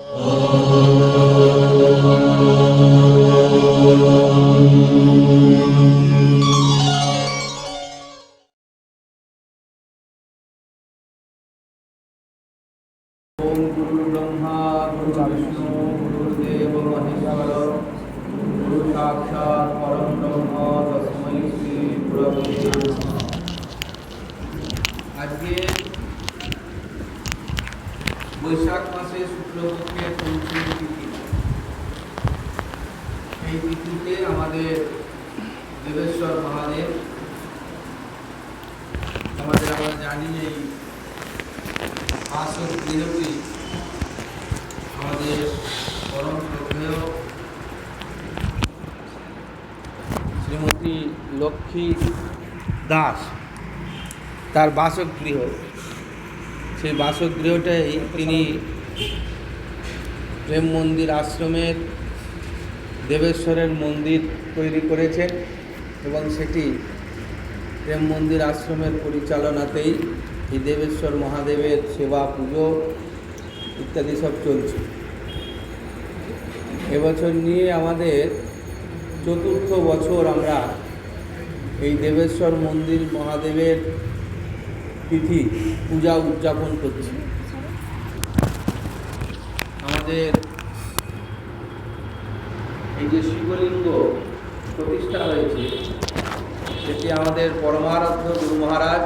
ओम गुरु ब्रह्मा गुरु विष्णु गुरुदेव महेश्वर गुरु साक्षात् परम ब्रह्म तस्मै श्री गुरवे नमः। আজকে বৈশাখ মাসে শুক্লপক্ষের পঞ্চমী তিথি। এই তিথিতে আমাদের দেবেশ্বর মহাদেব আমরা জানি এই বাসগৃহটি আমাদের পরম শ্রদ্ধেয় শ্রীমতী লক্ষ্মী দাস তার বাসগৃহ। সেই বাসগৃহটাই তিনি প্রেম মন্দির আশ্রমের দেবেশ্বরের মন্দির তৈরি করেছেন এবং সেটি প্রেম মন্দির আশ্রমের পরিচালনাতেই এই দেবেশ্বর মহাদেবের সেবা পুজো ইত্যাদি সব চলছে। এবছর নিয়ে আমাদের চতুর্থ বছর আমরা এই দেবেশ্বর মন্দির মহাদেবের তিথি পূজা উদযাপন করছি। আমাদের এই যে শিবলিঙ্গ প্রতিষ্ঠা হয়েছে সেটি আমাদের পরমারাধ্য গুরু মহারাজ,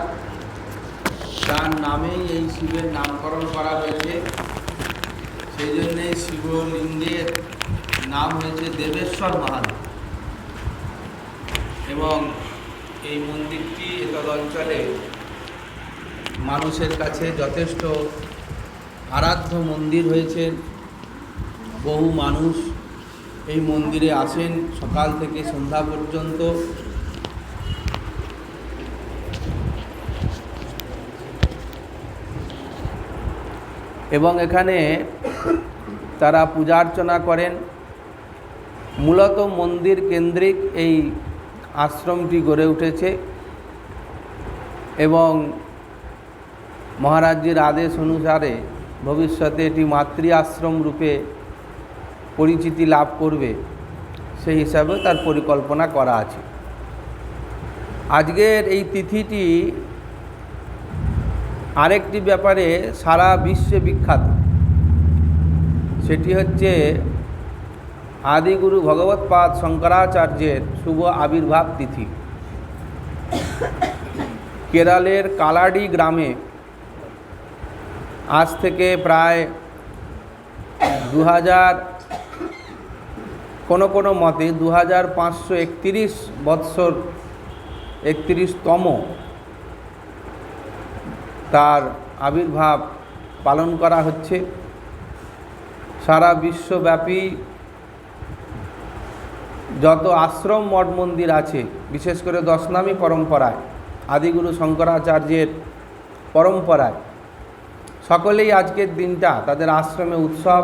তার নামেই এই শিবের নামকরণ করা হয়েছে। সেই জন্যে শিবলিঙ্গের নাম হয়েছে দেবেশ্বর মহাদেব। এবং এই মন্দিরটি এতদ অঞ্চলে মানুষের কাছে যথেষ্ট আরাধ্য মন্দির হয়েছে। বহু মানুষ এই মন্দিরে আসেন সকাল থেকে সন্ধ্যা পর্যন্ত। এবং এখানে তারা পূজা অর্চনা করেন। মূলত মন্দির কেন্দ্রিক এই আশ্রমটি গড়ে উঠেছে এবং মহারাজজির আদেশ অনুসারে ভবিষ্যতে এটি মাতৃ আশ্রম রূপে পরিচিতি লাভ করবে, সেই হিসাবে তার পরিকল্পনা করা আছে। আজকের এই তিথিটি আরেকটি ব্যাপারে সারা বিশ্বে বিখ্যাত। সেটি হচ্ছে আদিগুরু ভগবৎপাদ শঙ্করাচার্যের শুভ আবির্ভাব তিথি। কেরলের কালাডি গ্রামে আজ থেকে প্রায় 2000 কোনো মতে 2531 বৎসর 31তম তার আবির্ভাব পালন করা হচ্ছে। সারা বিশ্বব্যাপী যত আশ্রম মঠ মন্দির আছে, বিশেষ করে দশনামী পরম্পরায় আদিগুরু শঙ্করাচার্যের পরম্পরায় সকলেই আজকের দিনটা তাদের আশ্রমে উৎসব,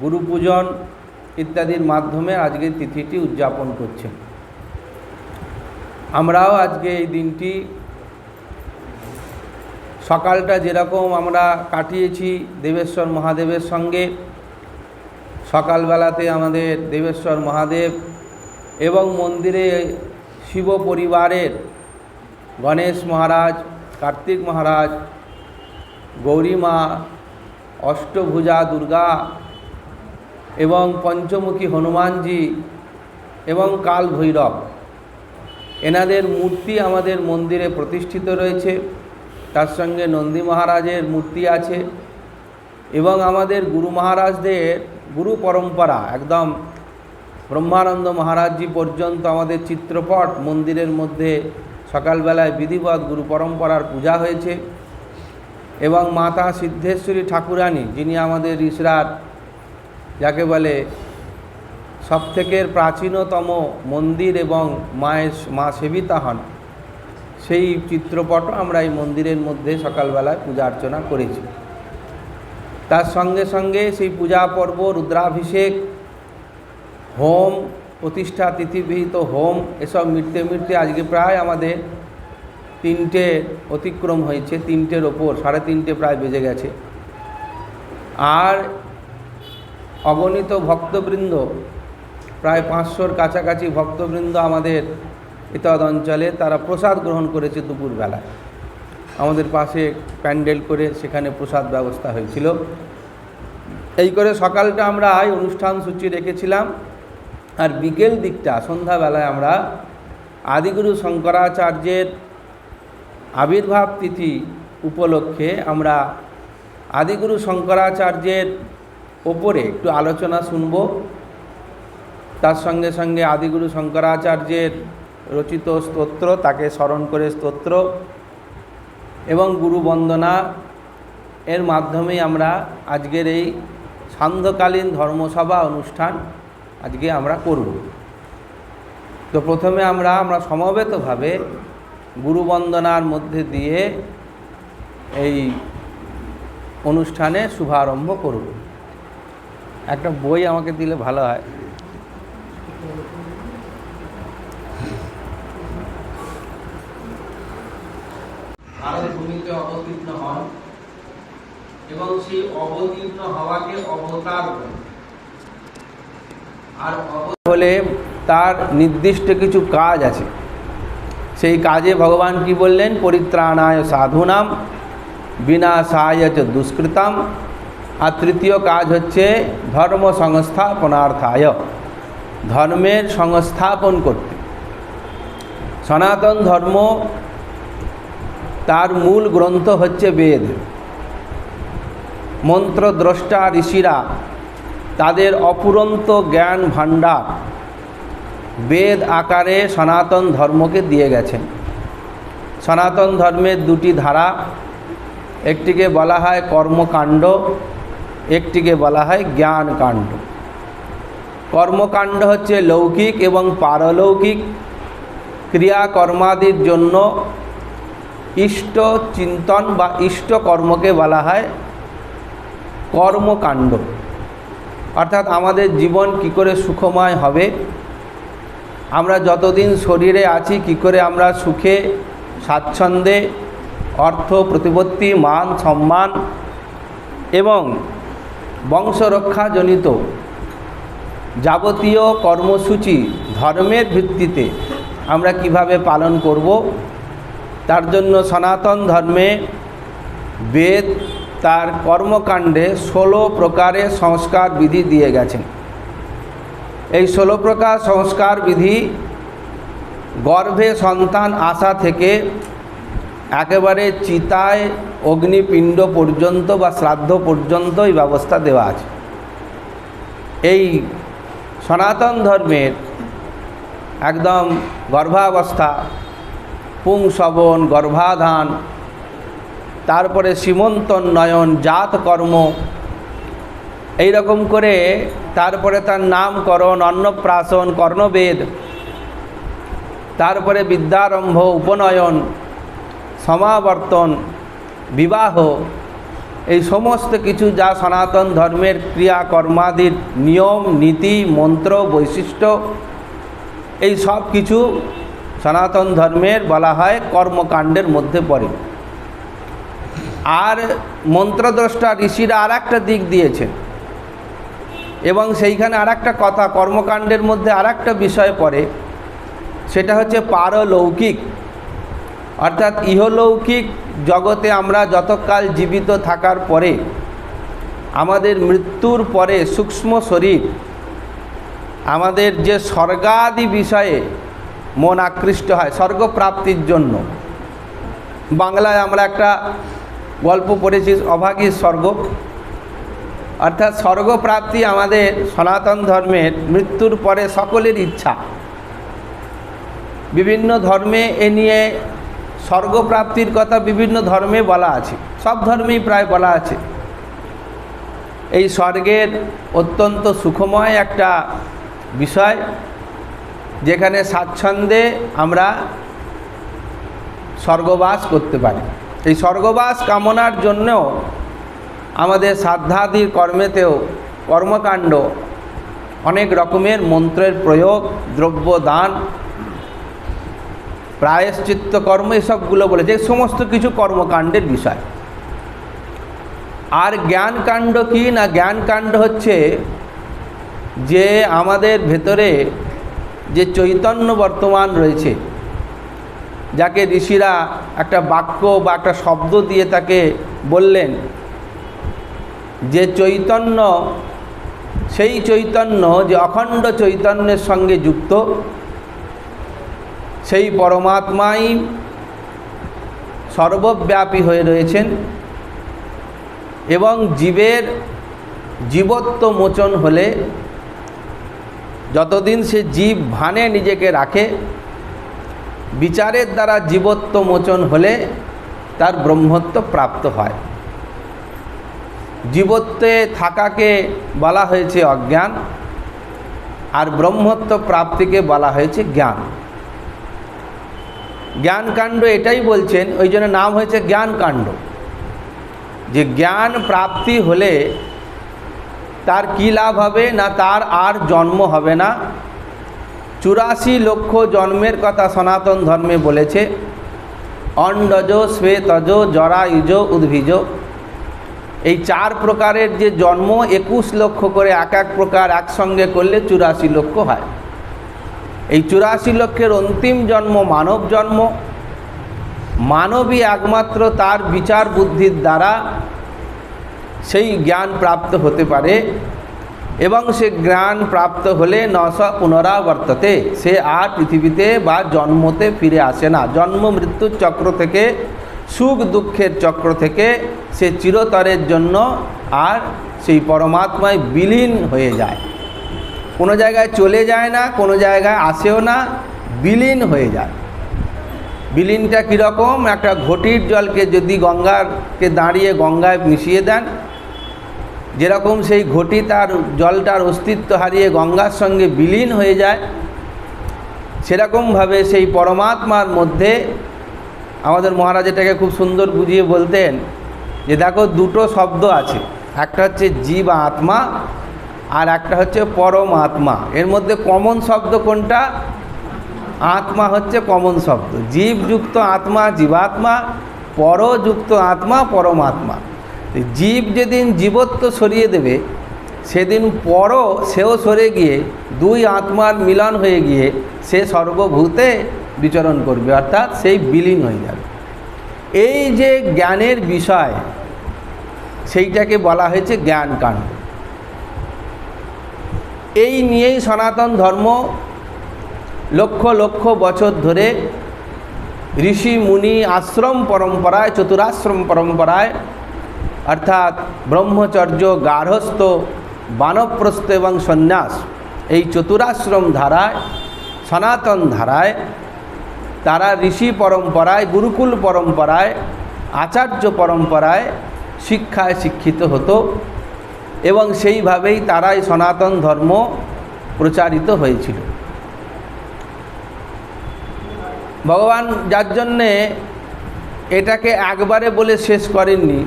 গুরু পূজন ইত্যাদির মাধ্যমে আজকের তিথিটি উদযাপন করছেন। আমরাও আজকে এই দিনটি সকালটা যেরকম আমরা কাটিয়েছি দেবেশ্বর মহাদেবের সঙ্গে, সকালবেলাতে আমাদের দেবেশ্বর মহাদেব এবং মন্দিরে শিব পরিবারের গণেশ মহারাজ, কার্তিক মহারাজ, গৌরী মা, অষ্টভুজা দুর্গা এবং পঞ্চমুখী হনুমানজি এবং কাল ভৈরব, এনাদের মূর্তি আমাদের মন্দিরে প্রতিষ্ঠিত রয়েছে। তার সঙ্গে নন্দী মহারাজের মূর্তি আছে এবং আমাদের গুরু মহারাজদের গুরু পরম্পরা একদম ব্রহ্মানন্দ মহারাজজি পর্যন্ত আমাদের চিত্রপট মন্দিরের মধ্যে সকালবেলায় বিধিবৎ গুরু পরম্পরার পূজা হয়েছে। এবং মাতা সিদ্ধেশ্বরী ঠাকুরানী, যিনি আমাদের ঋষরার যাকে বলে সবথেকে প্রাচীনতম মন্দির এবং মা সেবিতা হন, সেই চিত্রপটও আমরা এই মন্দিরের মধ্যে সকালবেলায় পূজা অর্চনা করেছি। তার সঙ্গে সঙ্গে সেই পূজা পর্ব, রুদ্রাভিষেক, হোম, প্রতিষ্ঠা তিথিবিহিত হোম এসব মিটতে মিটতে আজকে প্রায় আমাদের 3টে অতিক্রম হয়েছে, 3টের ওপর, 3:30 প্রায় বেজে গেছে। আর অগণিত ভক্তবৃন্দ, প্রায় 500-র কাছাকাছি ভক্তবৃন্দ আমাদের এতদ অঞ্চলে তারা প্রসাদ গ্রহণ করেছে দুপুরবেলায়। আমাদের পাশে প্যান্ডেল করে সেখানে প্রসাদ ব্যবস্থা হয়েছিল। এই করে সকালটা আমরা অনুষ্ঠান সূচি রেখেছিলাম, আর বিকেল দিকটা সন্ধ্যাবেলায় আমরা আদিগুরু শঙ্করাচার্যের আবির্ভাব তিথি উপলক্ষে আমরা আদিগুরু শঙ্করাচার্যের ওপরে একটু আলোচনা শুনব। তার সঙ্গে সঙ্গে আদিগুরু শঙ্করাচার্যের রচিত স্তোত্র, তাকে স্মরণ করে স্তোত্র এবং গুরু বন্দনা এর মাধ্যমেই আমরা আজকের এই সান্ধ্যকালীন ধর্মসভা অনুষ্ঠান আজকে আমরা করব। তো প্রথমে আমরা সমবেতভাবে গুরু বন্দনার মধ্যে দিয়ে এই অনুষ্ঠানে শুভারম্ভ করব। একটা বই আমাকে দিলে ভালো হয়। ভারত ভূমিতে অবতীর্ণ হন এবং সেই অবতীর্ণ হওয়াকে অবতার বলে। আর হলে তার নির্দিষ্ট কিছু কাজ আছে, সেই কাজে ভগবান কি বললেন? পরিত্রাণায় সাধুনাম বিনাশায় চ দুষ্কৃতাম। আর তৃতীয় কাজ হচ্ছে ধর্ম সংস্থাপনার্থায়, ধর্মের সংস্থাপন করতে। সনাতন ধর্ম তার মূল গ্রন্থ হচ্ছে বেদ। মন্ত্রদ্রষ্টা ঋষিরা তাদের অপুরন্ত জ্ঞান ভাণ্ডার বেদ আকারে সনাতন ধর্মকে দিয়ে গেছেন। সনাতন ধর্মের দুটি ধারা, একটিকে বলা হয় কর্মকাণ্ড, একটিকে বলা হয় জ্ঞানকাণ্ড। কর্মকাণ্ড হচ্ছে লৌকিক এবং পারলৌকিক ক্রিয়াকর্মাদির জন্য ইষ্ট চিন্তন বা ইষ্ট কর্মকে বলা হয় কর্মকাণ্ড। অর্থাৎ আমাদের জীবন কি করে সুখময় হবে, আমরা যতদিন শরীরে আছি কি করে আমরা সুখে স্বাচ্ছন্দ্যে অর্থ প্রতিপত্তি মান সম্মান এবং বংশরক্ষাজনিত যাবতীয় কর্মসূচি ধর্মের ভিত্তিতে আমরা কিভাবে পালন করব, তার জন্য সনাতন ধর্মে বেদ তার কর্মকাণ্ডে 16 প্রকারের সংস্কার বিধি দিয়ে গেছেন। এই 16 প্রকার সংস্কার বিধি গর্ভে সন্তান আসা থেকে একেবারে চিতায় অগ্নিপিণ্ড পর্যন্ত বা শ্রাদ্ধ পর্যন্ত এই ব্যবস্থা দেওয়া আছে। এই সনাতন ধর্মের একদম গর্ভাবস্থা, পুংসবন, গর্ভাধান, তারপরে সীমন্তোন্নয়ন, জাতকর্ম, এই রকম করে তারপরে তার নামকরণ, অন্নপ্রাশন, কর্ণবেদ, তারপরে বিদ্যারম্ভ, উপনয়ন, সমাবর্তন, বিবাহ, এই সমস্ত কিছু যা সনাতন ধর্মের ক্রিয়াকর্মাদির নিয়ম নীতি মন্ত্র বৈশিষ্ট্য, এই সব কিছু সনাতন ধর্মের বলা হয় কর্মকাণ্ডের মধ্যে পড়ে। আর মন্ত্রদ্রষ্টা ঋষিরা আর একটা দিক দিয়েছেন এবং সেইখানে আর একটা কথা কর্মকাণ্ডের মধ্যে আর একটা বিষয় পড়ে, সেটা হচ্ছে পারলৌকিক। অর্থাৎ ইহলৌকিক জগতে আমরা যতকাল জীবিত থাকার পরে আমাদের মৃত্যুর পরে সূক্ষ্ম শরীর আমাদের যে স্বর্গাদি বিষয়ে মন আকৃষ্ট হয় স্বর্গপ্রাপ্তির জন্য। বাংলায় আমরা একটা গল্প পড়েছি অভাগীর স্বর্গ, অর্থাৎ স্বর্গপ্রাপ্তি আমাদের সনাতন ধর্মের মৃত্যুর পরে সকলের ইচ্ছা। বিভিন্ন ধর্মে এ নিয়ে স্বর্গপ্রাপ্তির কথা বিভিন্ন ধর্মে বলা আছে, সব ধর্মেই প্রায় বলা আছে। এই স্বর্গের অত্যন্ত সুখময় একটা বিষয়, যেখানে স্বাচ্ছন্দ্যে আমরা স্বর্গবাস করতে পারি। এই স্বর্গবাস কামনার জন্যও আমাদের শ্রাদ্ধাদির কর্মেতেও কর্মকাণ্ড অনেক রকমের মন্ত্রের প্রয়োগ, দ্রব্য দান, প্রায়শ্চিত্ত কর্ম, এসবগুলো বলেছে, এই সমস্ত কিছু কর্মকাণ্ডের বিষয়। আর জ্ঞানকাণ্ড কি না, জ্ঞানকাণ্ড হচ্ছে যে আমাদের ভেতরে যে চৈতন্য বর্তমান রয়েছে, যাকে ঋষিরা একটা বাক্য বা একটা শব্দ দিয়ে তাকে বললেন যে চৈতন্য, সেই চৈতন্য যে অখণ্ড চৈতন্যের সঙ্গে যুক্ত, সেই পরমাত্মাই সর্বব্যাপী হয়ে রয়েছেন এবং জীবের জীবত্ব মোচন হলে, যতদিন সে জীব ভানে নিজেকে রাখে, বিচারের দ্বারা জীবত্ব মোচন হলে তার ব্রহ্মত্ব প্রাপ্ত হয়। জীবত্বে থাকাকে বলা হয়েছে অজ্ঞান, আর ব্রহ্মত্ব প্রাপ্তিকে বলা হয়েছে জ্ঞান। জ্ঞানকাণ্ড এটাই বলছেন, ওই জন্য নাম হয়েছে জ্ঞানকাণ্ড। যে জ্ঞান প্রাপ্তি হলে তার কী লাভ হবে না, তার আর জন্ম হবে না। 84 লক্ষ জন্মের কথা সনাতন ধর্মে বলেছে। অন্ডজ, শ্বেতজ, জরায়ুজ, উদ্ভিজ, এই 4 প্রকারের যে জন্ম 21 লক্ষ করে এক এক প্রকার একসঙ্গে করলে 84 লক্ষ হয়। এই 84 লক্ষের অন্তিম জন্ম মানব জন্ম। মানবই একমাত্র তার বিচার বুদ্ধির দ্বারা সেই জ্ঞান প্রাপ্ত হতে পারে, এবং সে জ্ঞান প্রাপ্ত হলে নস পুনরাবর্ততে, সে আর পৃথিবীতে বা জন্মতে ফিরে আসে না। জন্ম মৃত্যুর চক্র থেকে, সুখ দুঃখের চক্র থেকে সে চিরতরের জন্য আর সেই পরমাত্মায় বিলীন হয়ে যায়। কোনো জায়গায় চলে যায় না, কোনো জায়গায় আসেও না, বিলীন হয়ে যায়। বিলীনটা কীরকম? একটা ঘটির জলকে যদি গঙ্গাকে দাঁড়িয়ে গঙ্গায় মিশিয়ে দেন, যেরকম সেই ঘটি তার জলটার অস্তিত্ব হারিয়ে গঙ্গার সঙ্গে বিলীন হয়ে যায়, সেরকমভাবে সেই পরমাত্মার মধ্যে আমাদের মহারাজ এটাকে খুব সুন্দর বুঝিয়ে বলতেন যে দেখো, দুটো শব্দ আছে, একটা হচ্ছে জীব আত্মা আর একটা হচ্ছে পরমাত্মা। এর মধ্যে কমন শব্দ কোনটা? আত্মা হচ্ছে কমন শব্দ। জীবযুক্ত আত্মা জীবাত্মা, পরযুক্ত আত্মা পরমাত্মা। জীব যেদিন জীবত্ব সরিয়ে দেবে, সেদিন পর সেও সরে গিয়ে দুই আত্মার মিলন হয়ে গিয়ে সে সর্বভূতে বিচরণ করবে, অর্থাৎ সেই বিলীন হয়ে যাবে। এই যে জ্ঞানের বিষয়, সেইটাকে বলা হয়েছে জ্ঞানকাণ্ড। এই নিয়েই সনাতন ধর্ম লক্ষ লক্ষ বছর ধরে ঋষি মুনি আশ্রম পরম্পরায়, চতুরাশ্রম পরম্পরায়, অর্থাৎ ব্রহ্মচর্য, গার্হস্থ্য, বানপ্রস্থ এবং সন্ন্যাস, এই চতুরাশ্রম ধারায়, সনাতন ধারায় তারা ঋষি পরম্পরায়, গুরুকুল পরম্পরায়, আচার্য পরম্পরায় শিক্ষায় শিক্ষিত হতো এবং সেইভাবেই তারাই সনাতন ধর্ম প্রচারিত হয়েছিল। ভগবান যার জন্যে এটাকে একবারে বলে শেষ করেননি,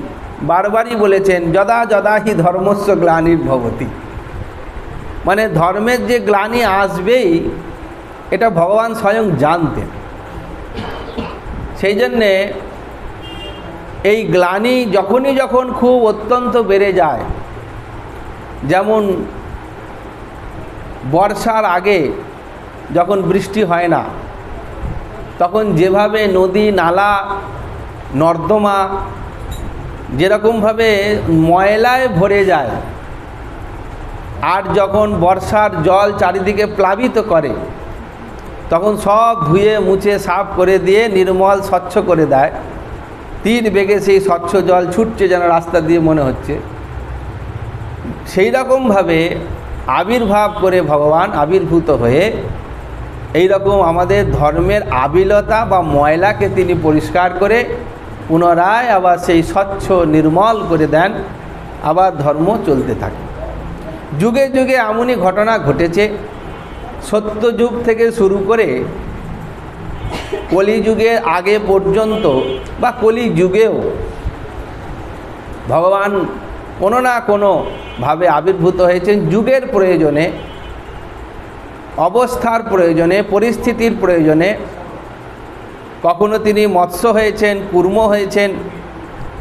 বারবারই বলেছেন যদা যদা হি ধর্মস্য গ্লানির্ভবতি। মানে ধর্মের যে গ্লানি আসবেই, এটা ভগবান স্বয়ং জানতেন। সেই জন্যে এই গ্লানি যখন খুব অত্যন্ত বেড়ে যায়, যেমন বর্ষার আগে যখন বৃষ্টি হয় না, তখন যেভাবে নদী নালা নর্দমা যেরকমভাবে ময়লায় ভরে যায়, আর যখন বর্ষার জল চারিদিকে প্লাবিত করে, তখন সব ধুয়ে মুছে সাফ করে দিয়ে নির্মল স্বচ্ছ করে দেয়। তীর বেগে সেই স্বচ্ছ জল ছুটছে যেন রাস্তা দিয়ে মনে হচ্ছে। সেই রকমভাবে আবির্ভাব করে ভগবান আবির্ভূত হয়ে এই রকম আমাদের ধর্মের আবিলতা বা ময়লাকে তিনি পরিষ্কার করে পুনরায় আবার সেই স্বচ্ছ নির্মল করে দেন, আবার ধর্ম চলতে থাকে। যুগে যুগে এমনই ঘটনা ঘটেছে। সত্যযুগ থেকে শুরু করে কলিযুগের আগে পর্যন্ত বা কলিযুগেও ভগবান কোনো না কোনোভাবে আবির্ভূত হয়েছেন যুগের প্রয়োজনে, অবস্থার প্রয়োজনে, পরিস্থিতির প্রয়োজনে। কখনো তিনি মৎস্য হয়েছেন, কূর্ম হয়েছেন,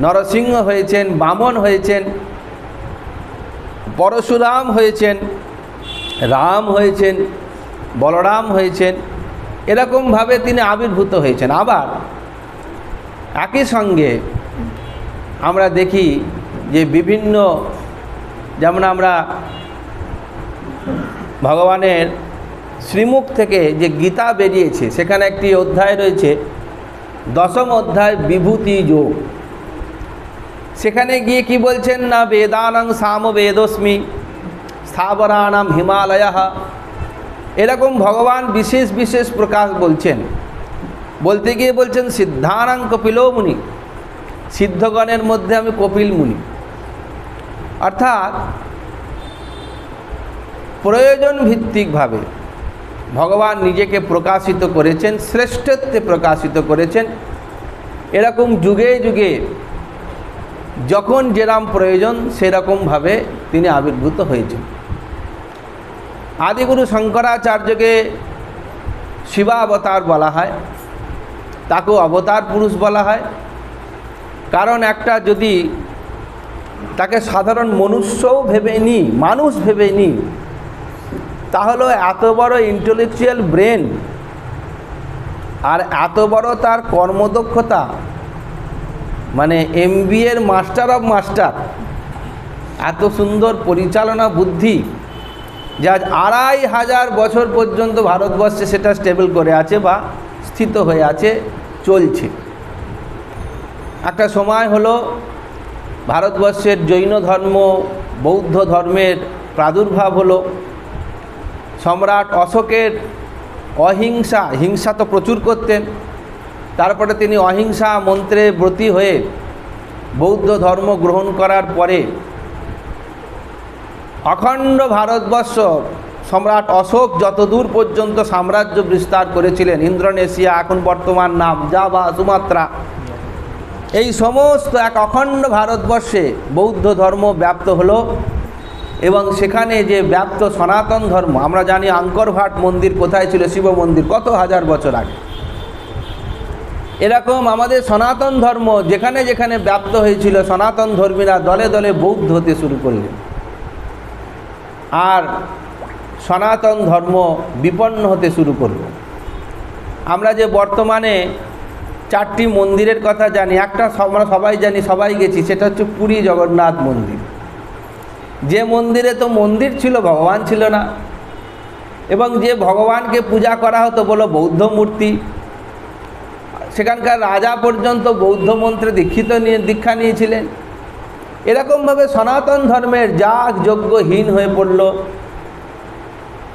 নরসিংহ হয়েছেন, বামন হয়েছেন, পরশুরাম হয়েছেন, রাম হয়েছেন, বলরাম হয়েছেন, এরকমভাবে তিনি আবির্ভূত হয়েছেন। আবার একই সঙ্গে আমরা দেখি যে বিভিন্ন, যেমন আমরা ভগবানের শ্রীমুখ থেকে যে গীতা বেরিয়েছে সেখানে একটি অধ্যায় রয়েছে, দশম অধ্যায় বিভূতি যোগ। সেখানে গিয়ে কি বলছেন না, বেদানাং সাম বেদস্মি স্থাবরানাম হিমালয়, এরকম ভগবান বিশেষ বিশেষ প্রকাশ বলছেন। বলতে গিয়ে বলছেন সিদ্ধানাং কপিলো মুনি, সিদ্ধগণের মধ্যে আমি কপিল মুনি। অর্থাৎ প্রয়োজন ভিত্তিকভাবে ভগবান নিজেকে প্রকাশিত করেছেন, শ্রেষ্ঠত্বে প্রকাশিত করেছেন। এরকম যুগে যুগে যখন যেরকম প্রয়োজন সেরকমভাবে তিনি আবির্ভূত হয়েছেন। আদিগুরু শঙ্করাচার্যকে শিবাবতার বলা হয়, তাকেও অবতার পুরুষ বলা হয়। কারণ একটা যদি তাকে সাধারণ মনুষ্যও ভেবে নিই, মানুষ ভেবে নিই, তাহলে এত বড় ইন্টেলেকচুয়াল ব্রেন আর এত বড় তার কর্মদক্ষতা, মানে MBA মাস্টার অফ মাস্টার, এত সুন্দর পরিচালনা বুদ্ধি, যা 2500 বছর পর্যন্ত ভারতবর্ষে সেটা স্টেবল করে আছে বা স্থিত হয়ে আছে, চলছে। একটা সময় হলো ভারতবর্ষের জৈন ধর্ম, বৌদ্ধ ধর্মের প্রাদুর্ভাব হলো। সম্রাট অশোকের অহিংসা, হিংসা তো প্রচুর করতেন, তারপরে তিনি অহিংসা মন্ত্রে ব্রতী হয়ে বৌদ্ধ ধর্ম গ্রহণ করার পরে অখণ্ড ভারতবর্ষ সম্রাট অশোক যতদূর পর্যন্ত সাম্রাজ্য বিস্তার করেছিলেন, ইন্দ্রনেশিয়া, এখন বর্তমান নাম জাভা, সুমাত্রা, এই সমস্ত এক অখণ্ড ভারতবর্ষে বৌদ্ধ ধর্ম ব্যাপ্ত হলো। এবং সেখানে যে ব্যাপ্ত সনাতন ধর্ম, আমরা জানি আঙ্করভাট মন্দির কোথায় ছিল, শিব মন্দির, কত হাজার বছর আগে। এরকম আমাদের সনাতন ধর্ম যেখানে যেখানে ব্যাপ্ত হয়েছিল, সনাতন ধর্মীরা দলে দলে বৌদ্ধ হতে শুরু করলেন, আর সনাতন ধর্ম বিপন্ন হতে শুরু করল। আমরা যে বর্তমানে 4টি মন্দিরের কথা জানি, একটা আমরা সবাই জানি, সবাই গেছি, সেটা হচ্ছে পুরী জগন্নাথ মন্দির। যে মন্দিরে তো মন্দির ছিল, ভগবান ছিল না, এবং যে ভগবানকে পূজা করা হতো বলো বৌদ্ধ মূর্তি। সেখানকার রাজা পর্যন্ত বৌদ্ধ মন্ত্রে দীক্ষা নিয়েছিলেন। এরকমভাবে সনাতন ধর্মের যাগ যজ্ঞহীন হয়ে পড়ল,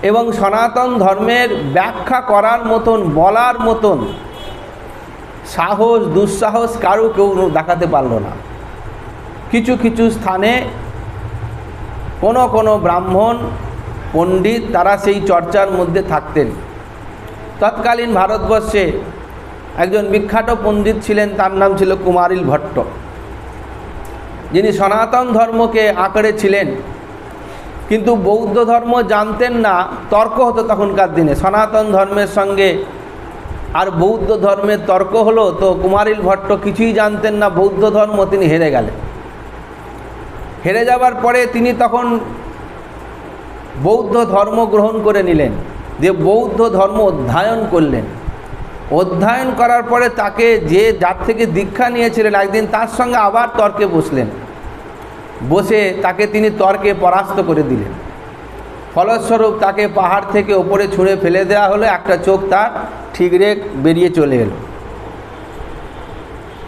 এবং সনাতন ধর্মের ব্যাখ্যা করার মতন, বলার মতন সাহস দুঃসাহস কারো কেউ দেখাতে পারল না। কিছু কিছু স্থানে কোনো কোনো ব্রাহ্মণ পণ্ডিত তারা সেই চর্চার মধ্যে থাকতেন। তৎকালীন ভারতবর্ষে একজন বিখ্যাত পণ্ডিত ছিলেন, তার নাম ছিল কুমারিল ভট্ট, যিনি সনাতন ধর্মকে আঁকড়ে ছিলেন, কিন্তু বৌদ্ধ ধর্ম জানতেন না। তর্ক হতো তখনকার দিনে সনাতন ধর্মের সঙ্গে আর বৌদ্ধ ধর্মের তর্ক হলো, তো কুমারিল ভট্ট কিছুই জানতেন না বৌদ্ধ ধর্ম, তিনি হেরে গেলেন। হেরে যাবার পরে তিনি তখন বৌদ্ধ ধর্ম গ্রহণ করে নিলেন, যে বৌদ্ধ ধর্ম অধ্যয়ন করলেন। অধ্যয়ন করার পরে তাকে যার থেকে দীক্ষা নিয়েছিলেন, একদিন তার সঙ্গে আবার তর্কে বসলেন, বসে তাকে তিনি তর্কে পরাস্ত করে দিলেন। ফলস্বরূপ তাকে পাহাড় থেকে ওপরে ছুঁড়ে ফেলে দেওয়া হলো, একটা চোখ তার ঠিকরে বেরিয়ে চলে এলো।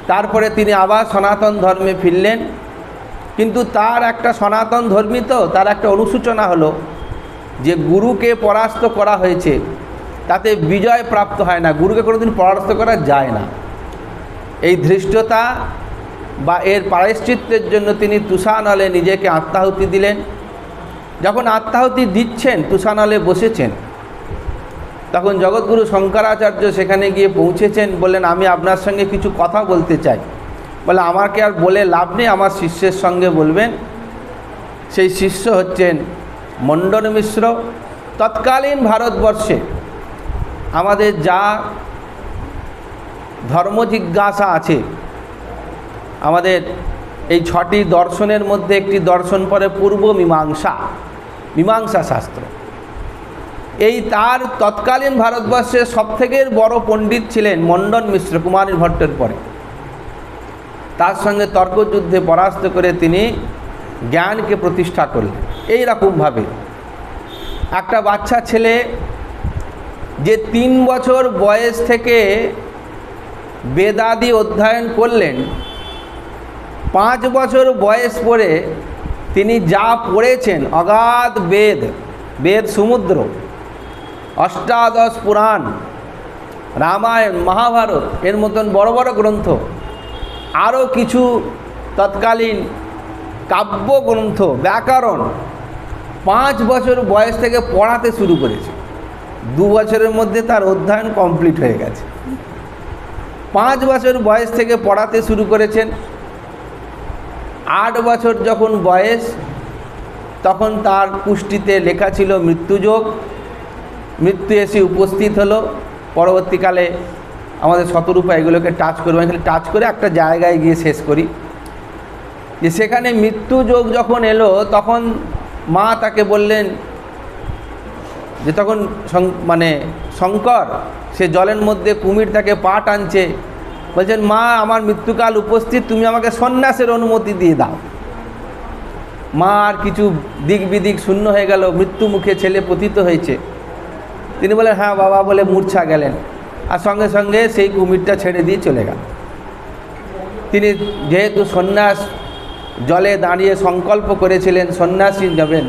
তারপরে তিনি আবার সনাতন ধর্মে ফিরলেন, কিন্তু তার একটা সনাতন ধর্মী তো তার একটা অনুশোচনা হলো যে গুরুকে পরাস্ত করা হয়েছে, তাতে বিজয় প্রাপ্ত হয় না, গুরুকে কোনোদিন পরাস্ত করা যায় না। এই ধৃষ্টতা বা এর প্রায়শ্চিত্তের জন্য তিনি তুষানলে নিজেকে আত্মাহুতি দিলেন। যখন আত্মাহুতি দিচ্ছেন, তুষানলে বসেছেন, তখন জগৎগুরু শঙ্করাচার্য সেখানে গিয়ে পৌঁছেছেন, বললেন আমি আপনার সঙ্গে কিছু কথা বলতে চাই। বলে আমাকে আর বলে লাভ নেই, আমার শিষ্যের সঙ্গে বলবেন। সেই শিষ্য হচ্ছেন মণ্ডন মিশ্র। তৎকালীন ভারতবর্ষে আমাদের যা ধর্ম জিজ্ঞাসা আছে, আমাদের এই 6টি দর্শনের মধ্যে একটি দর্শন পরে পূর্ব মীমাংসা, মীমাংসা শাস্ত্র। এই তার তৎকালীন ভারতবর্ষের সবথেকে বড় পণ্ডিত ছিলেন মণ্ডন মিশ্র, কুমারী ভট্টের পরে। তার সঙ্গে তর্কযুদ্ধে পরাস্ত করে তিনি জ্ঞানকে প্রতিষ্ঠা করলেন। এই রকমভাবে একটা বাচ্চা ছেলে যে 3 বছর বয়স থেকে বেদাদি অধ্যয়ন করলেন, 5 বছর বয়স পরে তিনি যা পড়েছেন অগাধ বেদ, বেদ সমুদ্র, অষ্টাদশ পুরাণ, রামায়ণ, মহাভারত এর মতন বড় বড় গ্রন্থ, আরও কিছু তৎকালীন কাব্যগ্রন্থ, ব্যাকরণ 5 বছর বয়স থেকে পড়াতে শুরু করেছে। 2 বছরের মধ্যে তার অধ্যয়ন কমপ্লিট হয়ে গেছে। 5 বছর বয়স থেকে পড়াতে শুরু করেছেন। 8 বছর যখন বয়স, তখন তার কুষ্ঠিতে লেখা ছিল মৃত্যুযোগ। মৃত্যু এসে উপস্থিত হলো। পরবর্তীকালে আমাদের শতরূপা এগুলোকে টাচ করবে, খালি টাচ করে একটা জায়গায় গিয়ে শেষ করি, যে সেখানে মৃত্যুযোগ যখন এলো তখন মা তাকে বললেন যে, তখন শঙ্কর সে জলের মধ্যে কুমির তাকে পা টানছে, বলছেন মা আমার মৃত্যুকাল উপস্থিত, তুমি আমাকে সন্ন্যাসের অনুমতি দিয়ে দাও। মা আর কিছু দিক বিদিক শূন্য হয়ে গেল, মৃত্যু মুখে ছেলে পতিত হয়েছে। তিনি বলেন হ্যাঁ বাবা বলে মূর্ছা গেলেন, আর সঙ্গে সঙ্গে সেই কুমিরটা ছেড়ে দিয়ে চলে গেল। তিনি যেহেতু সন্ন্যাস জলে দাঁড়িয়ে সংকল্প করেছিলেন সন্ন্যাসী যাবেন,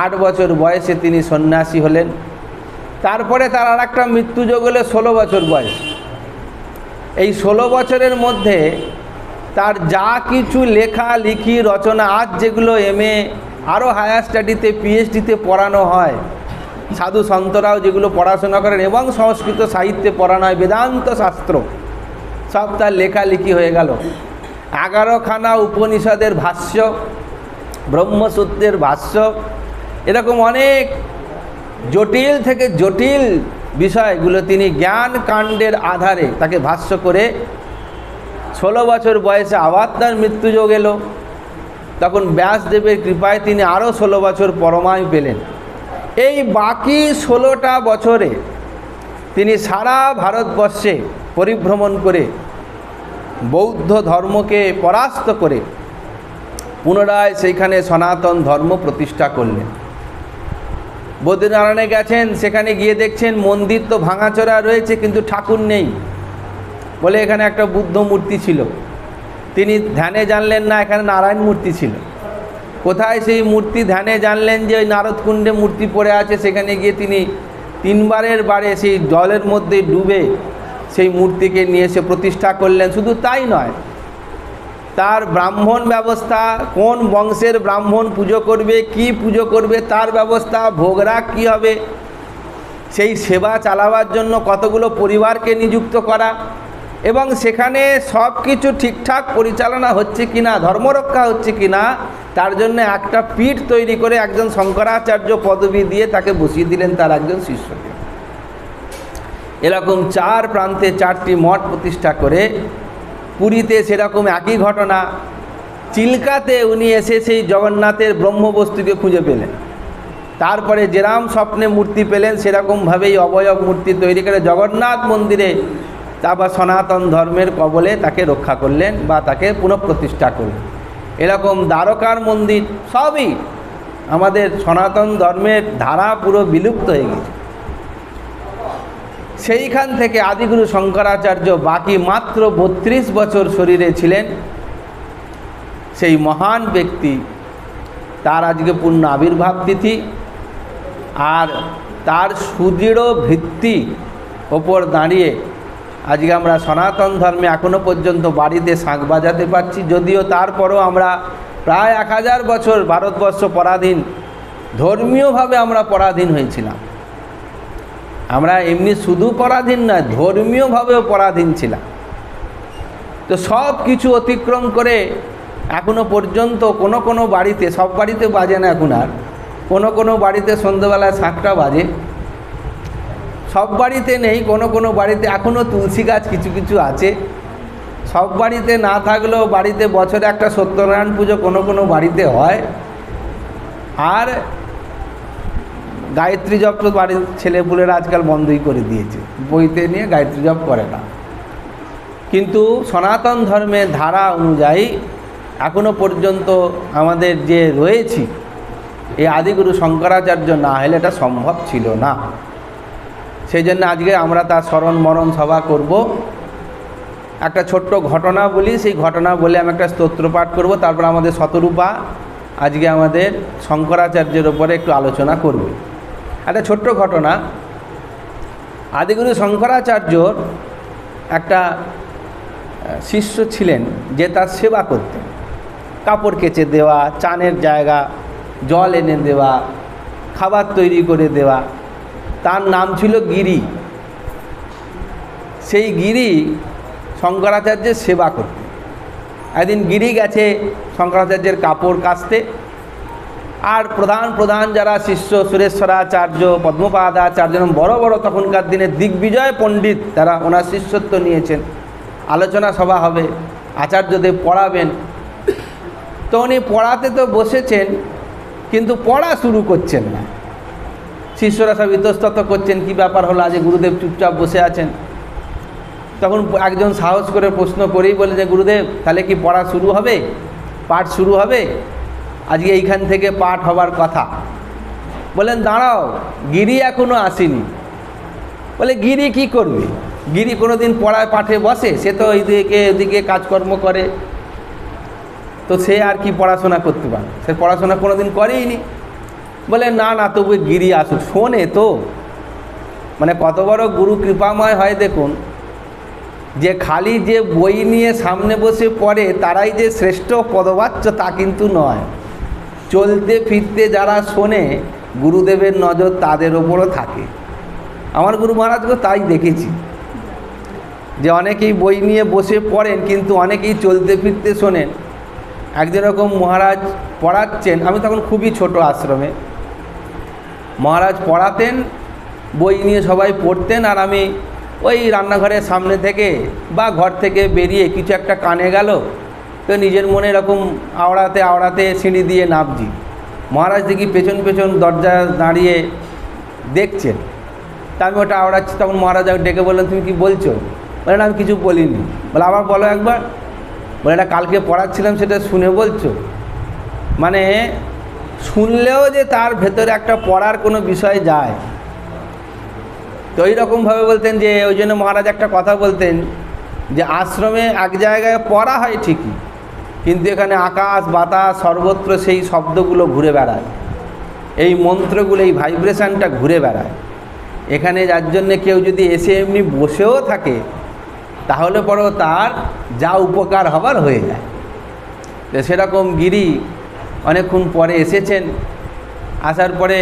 8 বছর বয়সে তিনি সন্ন্যাসী হলেন। তারপরে তার আর একটা মৃত্যুযোগ হলো 16 বছর বয়স। এই 16 বছরের মধ্যে তার যা কিছু লেখালেখি রচনা, আজ যেগুলো MA আরও হায়ার স্টাডিতে PhDতে পড়ানো হয়, সাধু সন্তরাও যেগুলো পড়াশোনা করেন এবং সংস্কৃত সাহিত্যে পড়ানো হয়, বেদান্ত শাস্ত্র, সব তার লেখালেখি হয়ে গেল। 11খানা উপনিষদের ভাষ্য, ব্রহ্মসূত্রের ভাষ্য, এরকম অনেক জটিল থেকে জটিল বিষয়গুলো তিনি জ্ঞান কাণ্ডের আধারে তাকে ভাষ্য করে 16 বছর বয়সে আবার তার মৃত্যুযোগ এলো। তখন ব্যাসদেবের কৃপায় তিনি আরও 16 বছর পরমায়ু পেলেন। এই বাকি 16টা বছরে তিনি সারা ভারতবর্ষে পরিভ্রমণ করে বৌদ্ধ ধর্মকে পরাস্ত করে পুনরায় সেইখানে সনাতন ধর্ম প্রতিষ্ঠা করলেন। বদ্রীনারায়ণে গেছেন, সেখানে গিয়ে দেখছেন মন্দির তো ভাঙাচোরা রয়েছে কিন্তু ঠাকুর নেই, বলে এখানে একটা বুদ্ধ মূর্তি ছিল। তিনি ধ্যানে জানলেন না এখানে নারায়ণ মূর্তি ছিল। কোথায় সেই মূর্তি ধ্যানে জানলেন যে ওই নারদকুণ্ডে মূর্তি পড়ে আছে, সেখানে গিয়ে তিনি 3 বারের বারে সেই জলের মধ্যে ডুবে সেই মূর্তিকে নিয়ে এসে প্রতিষ্ঠা করলেন। শুধু তাই নয়, তার ব্রাহ্মণ ব্যবস্থা, কোন বংশের ব্রাহ্মণ পুজো করবে, কি পুজো করবে তার ব্যবস্থা, ভোগরাগ কী হবে, সেই সেবা চালাবার জন্য কতগুলো পরিবারকে নিযুক্ত করা, এবং সেখানে সব কিছু ঠিকঠাক পরিচালনা হচ্ছে কিনা, ধর্মরক্ষা হচ্ছে কিনা, তার জন্য একটা পীঠ তৈরি করে একজন শঙ্করাচার্য পদবি দিয়ে তাকে বসিয়ে দিলেন তার একজন শিষ্যকে। এরকম 4 প্রান্তে 4টি মঠ প্রতিষ্ঠা করে, পুরীতে সেরকম একই ঘটনা, চিল্কাতে উনি এসে সেই জগন্নাথের ব্রহ্মবস্তুকে খুঁজে পেলেন। তারপরে যেরাম স্বপ্নে মূর্তি পেলেন সেরকমভাবেই অবয়ব মূর্তি তৈরি করে জগন্নাথ মন্দিরে তারপর সনাতন ধর্মের কবলে তাকে রক্ষা করলেন বা তাকে পুনঃপ্রতিষ্ঠা করলেন। এরকম দ্বারকার মন্দির সবই আমাদের সনাতন ধর্মের ধারা পুরো বিলুপ্ত হয়ে গেছে। সেইখান থেকে আদিগুরু শঙ্করাচার্য বাকি মাত্র 32 বছর শরীরে ছিলেন। সেই মহান ব্যক্তি, তার আজকে পূর্ণ আবির্ভাব তিথি, আর তার সুদৃঢ় ভিত্তি ওপর দাঁড়িয়ে আজকে আমরা সনাতন ধর্মে এখনও পর্যন্ত বাড়িতে শাঁখ বাজাতে পারছি। যদিও তারপরও আমরা প্রায় 1000 বছর ভারতবর্ষ পরাধীন, ধর্মীয়ভাবে আমরা পরাধীন হয়েছিলাম। আমরা এমনি শুধু পরাধীন নয়, ধর্মীয়ভাবেও পরাধীন ছিলাম। তো সব কিছু অতিক্রম করে এখনও পর্যন্ত কোনো কোনো বাড়িতে, সব বাড়িতে বাজে না এখন আর, কোনো কোনো বাড়িতে সন্ধ্যেবেলায় শাঁখটা বাজে, সব বাড়িতে নেই, কোনো কোনো বাড়িতে এখনও তুলসী গাছ কিছু কিছু আছে। সব বাড়িতে না থাকলেও বাড়িতে বছরে একটা সত্যনারায়ণ পুজো কোনো কোনো বাড়িতে হয়। আর গায়ত্রী জপ তো বাড়ির ছেলেপুলেরা আজকাল বন্ধই করে দিয়েছে, বইতে নিয়ে গায়ত্রী জপ করে না। কিন্তু সনাতন ধর্মের ধারা অনুযায়ী এখনো পর্যন্ত আমাদের যে রয়েছি, এই আদিগুরু শঙ্করাচার্য না হলে এটা সম্ভব ছিল না। সেই জন্য আজকে আমরা তার স্মরণ মরণ সভা করব। একটা ছোট্ট ঘটনা বলি, সেই ঘটনা বলে আমি একটা স্তোত্র পাঠ করব, তারপর আমাদের শতরূপা আজকে আমাদের শঙ্করাচার্যের ওপরে একটু আলোচনা করবে। একটা ছোট্ট ঘটনা, আদিগুরু শঙ্করাচার্যর একটা শিষ্য ছিলেন যে তার সেবা করতেন, কাপড় কেচে দেওয়া, চানের জায়গা, জল এনে দেওয়া, খাবার তৈরি করে দেওয়া। তার নাম ছিল গিরি। সেই গিরি শঙ্করাচার্যের সেবা করতেন। একদিন গিরি গেছে শঙ্করাচার্যের কাপড় কাচতে, আর প্রধান প্রধান যারা শিষ্য, সুরেশ্বরাচার্য, পদ্মপাদাচার্য, বড় বড় তখনকার দিনে দিগ্বিজয় পণ্ডিত, তারা ওনার শিষ্যত্ব নিয়েছেন। আলোচনা সভা হবে, আচার্যদেব পড়াবেন। তো উনি পড়াতে তো বসেছেন, কিন্তু পড়া শুরু করছেন না। শিষ্যরা সব ইতস্তত করছেন, কি ব্যাপার হলো, আজ গুরুদেব চুপচাপ বসে আছেন। তখন একজন সাহস করে প্রশ্ন করেই বলে যে গুরুদেব, তাহলে কি পড়া শুরু হবে, পাঠ শুরু হবে? আজকে এইখান থেকে পাঠ হবার কথা। বলেন দাঁড়াও, গিরি এখনও আসেনি। বলে গিরি কি করবে? গিরি কোনো দিন পড়ায় পাঠে বসে? সে তো এইদিকে ওদিকে কাজকর্ম করে, তো সে আর কি পড়াশোনা করতে পারে? সে পড়াশোনা কোনো দিন করেই নি। বলে না না, তবু গিরি আসুক, শোনে তো। মানে কত বড় গুরু কৃপাময় হয় দেখুন, যে খালি যে বই নিয়ে সামনে বসে পড়ে তারাই যে শ্রেষ্ঠ পদবাচ্য তা কিন্তু নয়। চলতে ফিরতে যারা শোনে, গুরুদেবের নজর তাদের ওপরও থাকে। আমার গুরু মহারাজকে তাই দেখেছি, যে অনেকেই বই নিয়ে বসে পড়েন, কিন্তু অনেকেই চলতে ফিরতে শোনেন। একদিন এরকম মহারাজ পড়াচ্ছেন, আমি তখন খুবই ছোট আশ্রমে। মহারাজ পড়াতেন, বই নিয়ে সবাই পড়তেন, আর আমি ওই রান্নাঘরের সামনে থেকে বা ঘর থেকে বেরিয়ে কিছু একটা কানে গেল, তো নিজের মনে এরকম আওড়াতে আওড়াতে সিঁড়ি দিয়ে নামছি। মহারাজ দেখি পেছন পেছন দরজা দাঁড়িয়ে দেখছেন। তা আমি ওটা আওড়াচ্ছি, তখন মহারাজ ডেকে বললেন, তুমি কি বলছো? বলে না, আমি কিছু বলিনি। বলে আবার বলো একবার। বলে এটা কালকে পড়াচ্ছিলাম, সেটা শুনে বলছো? মানে শুনলেও যে তার ভেতরে একটা পড়ার কোনো বিষয় যায়। তো এইরকমভাবে বলতেন, যে ওই জন্য মহারাজ একটা কথা বলতেন, যে আশ্রমে এক জায়গায় পড়া হয় ঠিকই, কিন্তু এখানে আকাশ বাতাস সর্বত্র সেই শব্দগুলো ঘুরে বেড়ায়, এই মন্ত্রগুলো, এই ভাইব্রেশনটা ঘুরে বেড়ায়। এখানে যার জন্যে কেউ যদি এসে এমনি বসেও থাকে, তাহলে পরেও তার যা উপকার হবার হয়ে যায়। তো সেরকম গিরি অনেকক্ষণ পরে এসেছেন। আসার পরে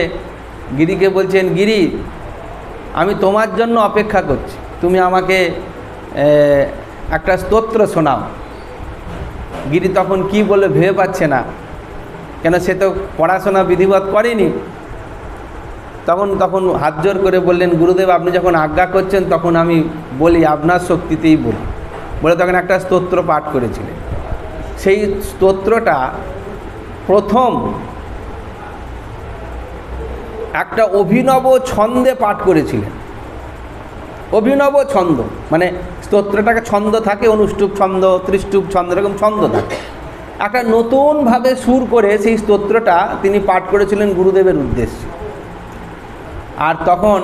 গিরিকে বলছেন, গিরি আমি তোমার জন্য অপেক্ষা করছি, তুমি আমাকে একটা স্তোত্র শোনাও। গিরি তখন কি বলে ভেবে পাচ্ছে না, কেন সে তো পড়াশোনা বিধিবৎ করেনি। তখন হাত জোর করে বললেন, গুরুদেব আপনি যখন আজ্ঞা করছেন তখন আমি বলি, আপনার শক্তিতেই বলি। বলে তখন একটা স্তোত্র পাঠ করেছিলেন। সেই স্তোত্রটা প্রথম একটা অভিনব ছন্দে পাঠ করেছিলেন। অভিনব ছন্দ, মানে স্তোত্রটাকে ছন্দ থাকে, অনুষ্টুপ ছন্দ, ত্রিষ্টুপ ছন্দ, এরকম ছন্দ থাকে। একটা নতুনভাবে সুর করে সেই স্তোত্রটা তিনি পাঠ করেছিলেন গুরুদেবের উদ্দেশ্যে। আর তখন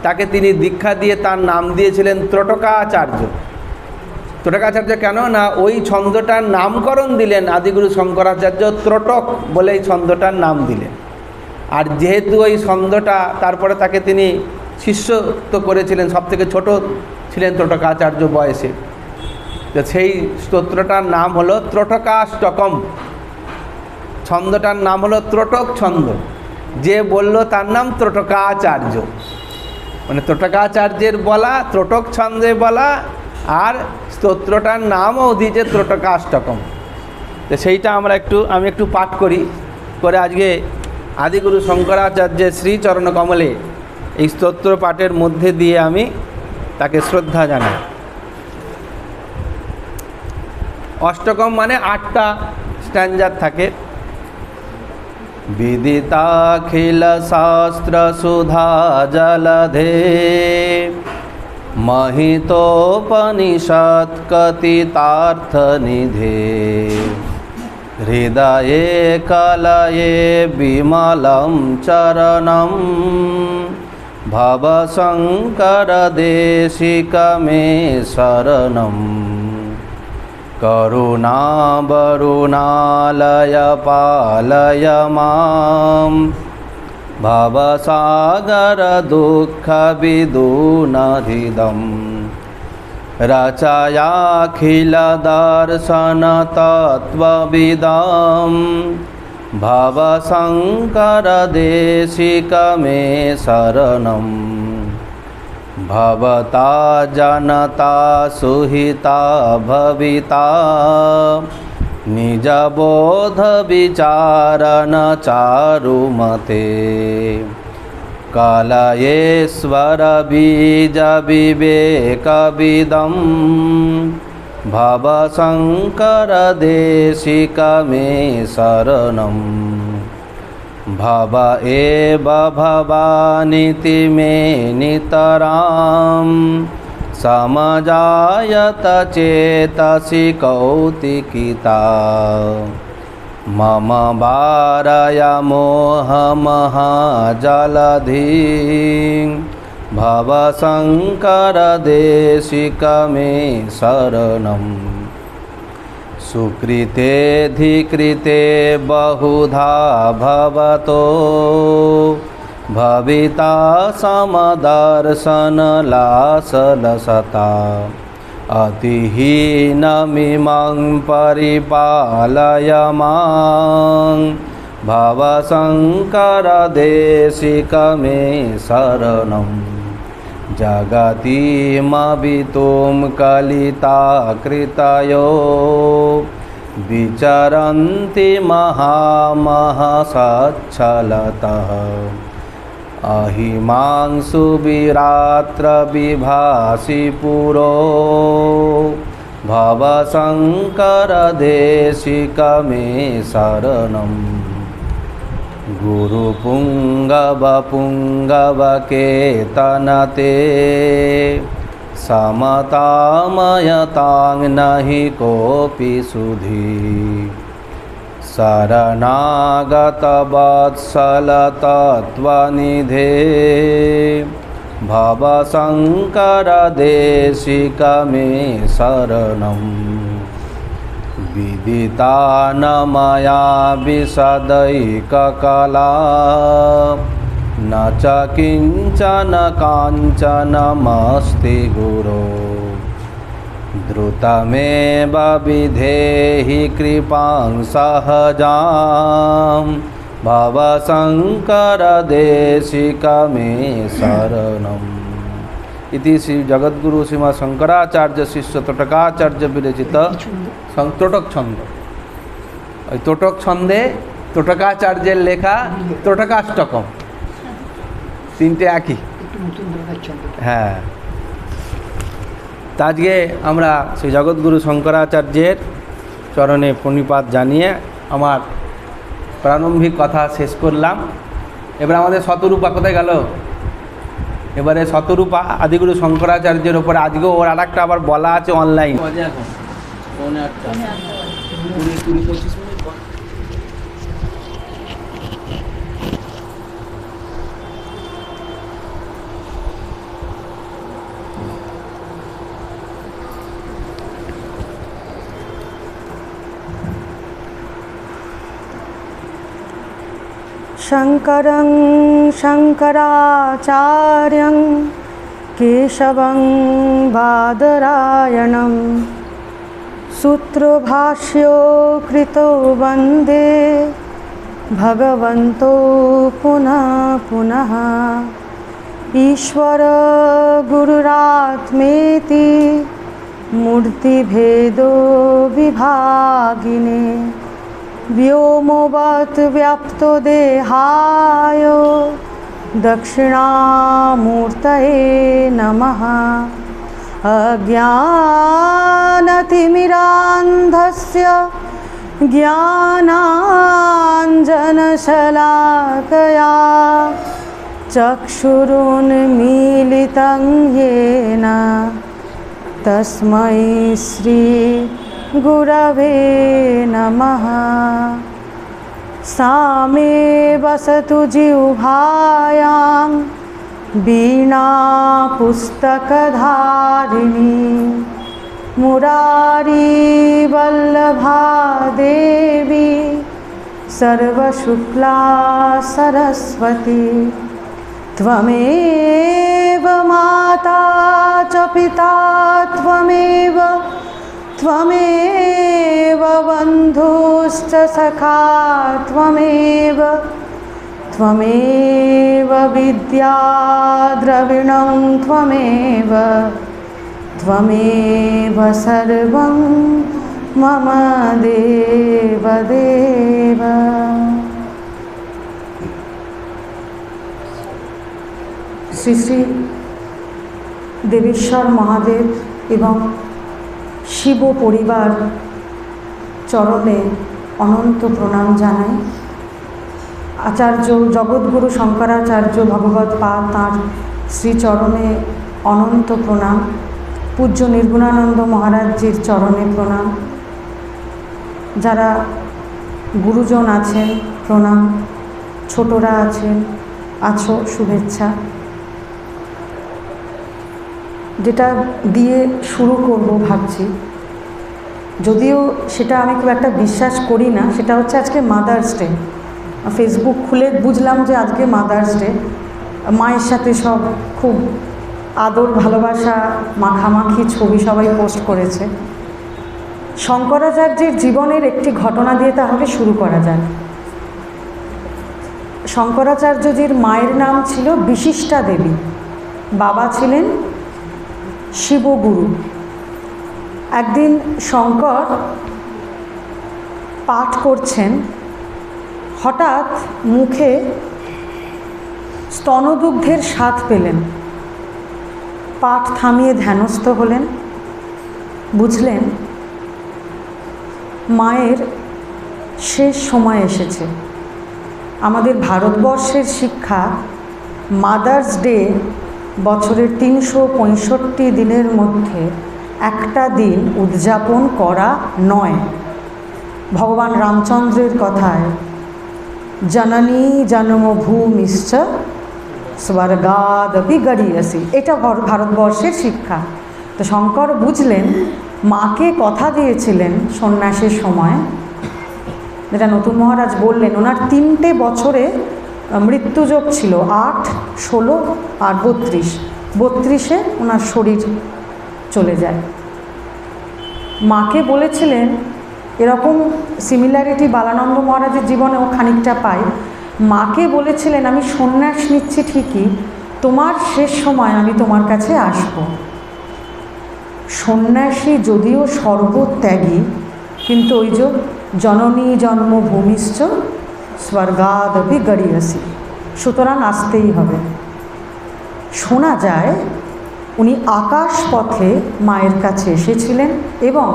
তাকে তিনি দীক্ষা দিয়ে তার নাম দিয়েছিলেন ত্রটকাচার্য। ত্রটকাচার্য কেন না, ওই ছন্দটার নামকরণ দিলেন আদিগুরু শঙ্করাচার্য, ত্রটক বলে এই ছন্দটার নাম দিলেন। আর যেহেতু ওই ছন্দটা, তারপরে তাকে তিনি শিষ্যত্ব করেছিলেন, সবথেকে ছোট ছিলেন ত্রটকাচার্য বয়সে। তো সেই স্তোত্রটার নাম হলো ত্রটকাষ্টকম, ছন্দটার নাম হলো ত্রটক ছন্দ। যে বলল তার নাম ত্রটকাচার্য, মানে ত্রটকাচার্যের বলা, ত্রটক ছন্দে বলা, আর স্তোত্রটার নামও দিয়েছে ত্রটকাষ্টকম। তো সেইটা আমি একটু পাঠ করি, করে আজকে আদিগুরু শঙ্করাচার্যের শ্রীচরণ কমলে এই স্তোত্র পাঠের মধ্যে দিয়ে আমি তাকে শ্রদ্ধা জানাই। অষ্টকম মানে 8টা স্ট্যাঞ্জার থাকে। विदिताखिलशास्त्रसुधा जलधे महितोपनिषत्कथितार्थनिधे हृदये कलये विमलं चरणं भवशङ्करदेशिक मे शरणम् करुणावरुणालय पालय मां भवसागरदुःखविदूनहृदं रचयाखिलदर्शनतत्त्वविदां भवशङ्करदेशिक मे शरणम् भवता जनता सुहिता भविता निजबोध विचारण चारुमते कलयेश्वर बीज विवेकविदं भवशङ्करदेशिक मे शरणम् भव एव भवानिति मे नितरां समजायत चेतसि कौतिकिता मम वारय मोहमहाजलधिं भवशङ्करदेशिक मे शरणम् सुकृतेऽधिकृते बहुधा भवतो भविता समदर्शनलासलसता अतिहीनमिमं परिपालय मां भवशङ्करदेशिक मे शरणम् जगतीमवितुं कलिताकृतयो विचरन्ति महामहसच्छलतः अहिमांसु विरात्र विभासि पुरो भवशङ्करदेशिक मे शरणम् गुरुपुङ्गवपुङ्गवकेतनते समतामयतां नहि कोऽपि सुधी शरणागतवत्सलतत्त्वनिधे भवशङ्करदेशिक मे शरणम् विदिता न मया विशदैककला न च किञ्चन काञ्चनमस्ति गुरो द्रुतमेव विधेहि कृपां सहजां भवशङ्करदेशिक मे शरणम् इति श्री जगद्गुरु श्रीमद् शंकराचार्य शिष्य तोटकाचार्य विरचित তোটক ছন্দ। ওই তোটক ছন্দে তোটকাচার্যের লেখা তোটকাষ্টকম, তিনটে একই। হ্যাঁ, তা আজকে আমরা শ্রী জগদ্গুরু শঙ্করাচার্যের চরণে প্রণিপাত জানিয়ে আমার প্রারম্ভিক কথা শেষ করলাম। এবার আমাদের শতরূপা কোথায় গেল? এবারে শতরূপা আদিগুরু শঙ্করাচার্যের ওপরে আজকেও ওর আর একটা আবার বলা আছে অনলাইন। এখন পৌনে 8টা, 20-25 মিনিট পর। शङ्करं शङ्कराचार्यं केशवं बादरायणं सूत्रभाष्यो कृतो वन्दे भगवन्तो पुनः पुनः। ईश्वर गुरुरात्मेति मूर्तिभेदो विभागिने व्योमवत् व्याप्तो देहाय दक्षिणामूर्तये नमः। अज्ञानतिमिरान्धस्य ज्ञानाञ्जनशलाकया शलाकया चक्षुरुन्मीलितं येन तस्मै श्रीगुरवे नमः। सा मे वसतु जिह्वायां वीणा पुस्तकधारिणी मुरारी वल्लभा देवी सर्वशुक्ला सरस्वती। त्वमेव माता च पिता त्वमेव बन्धुश्च सखा त्वमेव विद्या द्रविणं त्वमेव सर्वं मम देवदेव। শ্রী শ্রী দেবেশ্বর মহাদেব এবং শিব পরিবার চরণে অনন্ত প্রণাম জানাই। আচার্য জগৎগুরু শঙ্করাচার্য ভগবৎ পাদ তাঁর শ্রীচরণে অনন্ত প্রণাম। পূজ্য নির্গুণানন্দ মহারাজজির চরণে প্রণাম। যারা গুরুজন আছেন প্রণাম, ছোটরা আছো শুভেচ্ছা। যেটা দিয়ে শুরু করব ভাবছি, যদিও সেটা আমি খুব একটা বিশ্বাস করি না, সেটা হচ্ছে আজকে মাদার্স ডে। ফেসবুক খুলে বুঝলাম যে আজকে মাদার্স ডে। মায়ের সাথে সব খুব আদর ভালোবাসা মাখামাখি ছবি সবাই পোস্ট করেছে। শঙ্করাচার্যের জীবনের একটি ঘটনা দিয়ে তাহলে শুরু করা যাক। শঙ্করাচার্যজির মায়ের নাম ছিল বিশিষ্টা দেবী, বাবা ছিলেন শিবগুরু। একদিন শঙ্কর পাঠ করছেন, হঠাৎ মুখে স্তনদুগ্ধের স্বাদ পেলেন। পাঠ থামিয়ে ধ্যানস্থ হলেন, বুঝলেন মায়ের শেষ সময় এসেছে। আমাদের ভারতবর্ষের শিক্ষা মাদার্স ডে বছরের 365 দিনের মধ্যে একটা দিন উদযাপন করা নয়। ভগবান রামচন্দ্রের কথায় জননী জন্মভূমিশ্চ স্বর্গাদপি গরীয়সি, এটা ভারতবর্ষের শিক্ষা। তো শঙ্কর বুঝলেন মাকে কথা দিয়েছিলেন সন্ন্যাসের সময়, যেটা নতুন মহারাজ বললেন। ওনার 3টে বছরে মৃত্যুযোগ ছিল, 8, 16 আর 32। ওনার শরীর চলে যায়। মাকে বলেছিলেন, এরকম সিমিলারিটি বালানন্দ মহারাজের জীবনেও খানিকটা পাই। মাকে বলেছিলেন, আমি সন্ন্যাস নিচ্ছি ঠিকই, তোমার শেষ সময় আমি তোমার কাছে আসব। সন্ন্যাসী যদিও সর্বত্যাগী, কিন্তু ওই যে জননী জন্মভূমিশ্চ স্বর্গাদপি গরীয়সি, সুতরাং আসতেই হবে। শোনা যায় উনি আকাশ পথে মায়ের কাছে এসেছিলেন এবং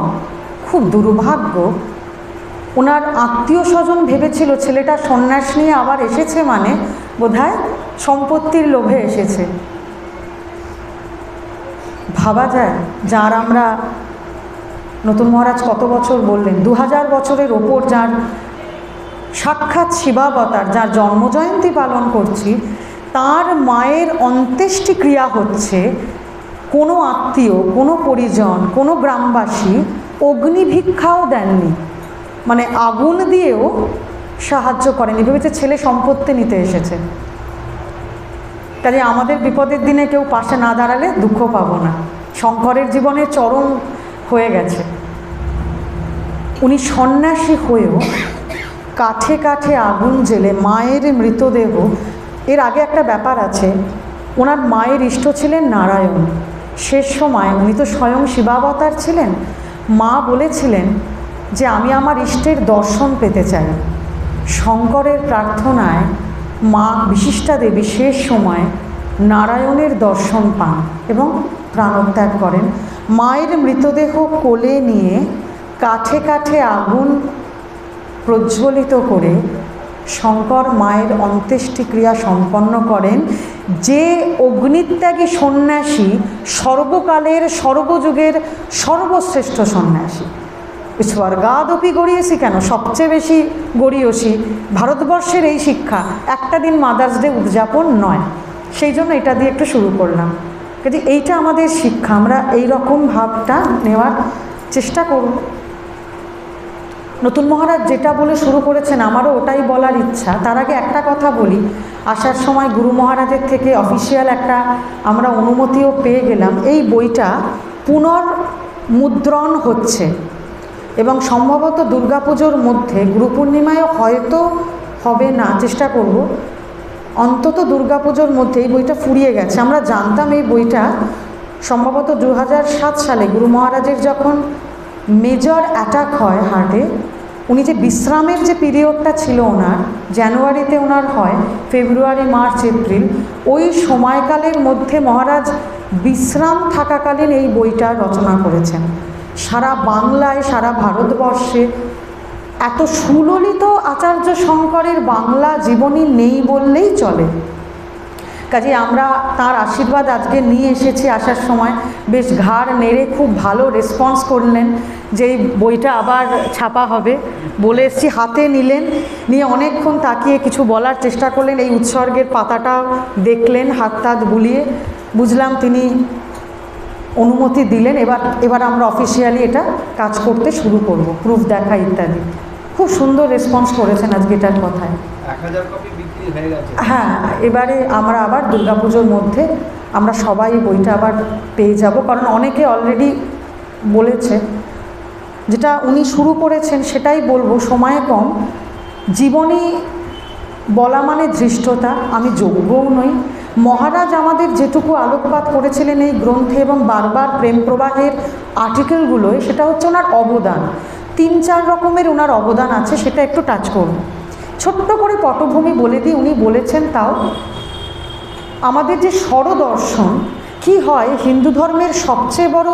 খুব দুর্ভাগ্য, ওনার আত্মীয় স্বজন ভেবেছিল ছেলেটা সন্ন্যাস নিয়ে আবার এসেছে, মানে বোধহয় সম্পত্তির লোভে এসেছে। ভাবা যায়, যার আমরা নতুন মহারাজ কত বছর বললেন, 2000 বছরের ওপর যার সাক্ষাৎ শিবাবতার, যার জন্মজয়ন্তী পালন করছি, তার মায়ের অন্ত্যেষ্টিক্রিয়া হচ্ছে, কোনো আত্মীয়, কোনো পরিজন, কোনো গ্রামবাসী অগ্নিভিক্ষাও দেননি, মানে আগুন দিয়েও সাহায্য করেনি। ভেবেছে ছেলে সম্পত্তি নিতে এসেছে। কাজে আমাদের বিপদের দিনে কেউ পাশে না দাঁড়ালে দুঃখ পাবো না। শঙ্করের জীবনে চরম হয়ে গেছে। উনি সন্ন্যাসী হয়েও কাঠে কাঠে আগুন জেলে মায়ের মৃতদেহ। এর আগে একটা ব্যাপার আছে, ওনার মায়ের ইষ্ট ছিলেন নারায়ণ। শেষ সময় উনি তো স্বয়ং শিবাবতার ছিলেন। মা বলেছিলেন যে আমি আমার ইষ্টের দর্শন পেতে চাই। শঙ্করের প্রার্থনায় মা বিশিষ্টা দেবী শেষ সময় নারায়ণের দর্শন পান এবং প্রাণত্যাগ করেন। মায়ের মৃতদেহ কোলে নিয়ে কাঠে কাঠে আগুন প্রজ্বলিত করে শঙ্কর মায়ের অন্ত্যেষ্টিক্রিয়া সম্পন্ন করেন, যে অগ্নিত্যাগী সন্ন্যাসী সর্বকালের সর্বযুগের সর্বশ্রেষ্ঠ সন্ন্যাসী। স্বর্গাদপি গড়িয়েছি কেন, সবচেয়ে বেশি গড়িয়েছি ভারতবর্ষের এই শিক্ষা একটা দিন মাদার্স ডে উদযাপন নয়, সেই জন্য এটা দিয়ে একটু শুরু করলাম। কাজে এইটা আমাদের শিক্ষা, আমরা এই রকম ভাবটা নেওয়ার চেষ্টা করব। নতুন মহারাজ যেটা বলে শুরু করেছেন আমারও ওটাই বলার ইচ্ছা। তার আগে একটা কথা বলি, আসার সময় গুরু মহারাজের থেকে অফিসিয়াল একটা আমরা অনুমতিও পেয়ে গেলাম। এই বইটা পুনর্মুদ্রণ হচ্ছে এবং সম্ভবত দুর্গাপুজোর মধ্যে, গুরু পূর্ণিমায়ও হয়তো হবে না, চেষ্টা করব, অন্তত দুর্গাপুজোর মধ্যে এই বইটা ফুরিয়ে গেছে। আমরা জানতাম এই বইটা সম্ভবত 2007 সালে গুরু মহারাজের যখন মেজর অ্যাটাক হয় হার্টে, উনি যে বিশ্রামের যে পিরিয়ডটা ছিল ওনার, জানুয়ারিতে ওনার হয়, ফেব্রুয়ারি, মার্চ, এপ্রিল, ওই সময়কালের মধ্যে মহারাজ বিশ্রাম থাকাকালীন এই বইটা রচনা করেছেন। সারা বাংলায়, সারা ভারতবর্ষে এত সুললিত আচার্য শঙ্করের বাংলা জীবনী নেই বললেই চলে। কাজে আমরা তার আশীর্বাদ আজকে নিয়ে এসেছি। আসার সময় বেশ ঘাড় নেড়ে খুব ভালো রেসপন্স করলেন যে এই বইটা আবার ছাপা হবে, বলে এসেছি, হাতে নিলেন, নিয়ে অনেকক্ষণ তাকিয়ে কিছু বলার চেষ্টা করলেন। এই উৎসর্গের পাতাটা দেখলেন, হাত টাত বুলিয়ে বুঝলাম তিনি অনুমতি দিলেন। এবার আমরা অফিসিয়ালি এটা কাজ করতে শুরু করব, প্রুফ দেখা ইত্যাদি। খুব সুন্দর রেসপন্স করেছেন আজকে এটার কথায়। 1000 কপি বিক্রি হয়ে গেছে। হ্যাঁ, এবারে আমরা আবার দুর্গাপুজোর মধ্যে আমরা সবাই বইটা আবার পেয়ে যাব, কারণ অনেকে অলরেডি বলেছে। যেটা উনি শুরু করেছেন সেটাই বলবো, সময় কম। জীবনী বলা মানে ধৃষ্টতা, আমি যোগ্যও নই। মহারাজ আমাদের যেটুকু আলোকপাত করেছিলেন এই গ্রন্থে এবং বারবার প্রেম প্রবাহের আর্টিকেলগুলোয়, সেটা হচ্ছে ওনার অবদান। 3-4 রকমের ওনার অবদান আছে, সেটা একটু টাচ করব। ছোট্ট করে পটভূমি বলে দিই, উনি বলেছেন তাও আমাদের যে স্বরদর্শন কি হয়, হিন্দু ধর্মের সবচেয়ে বড়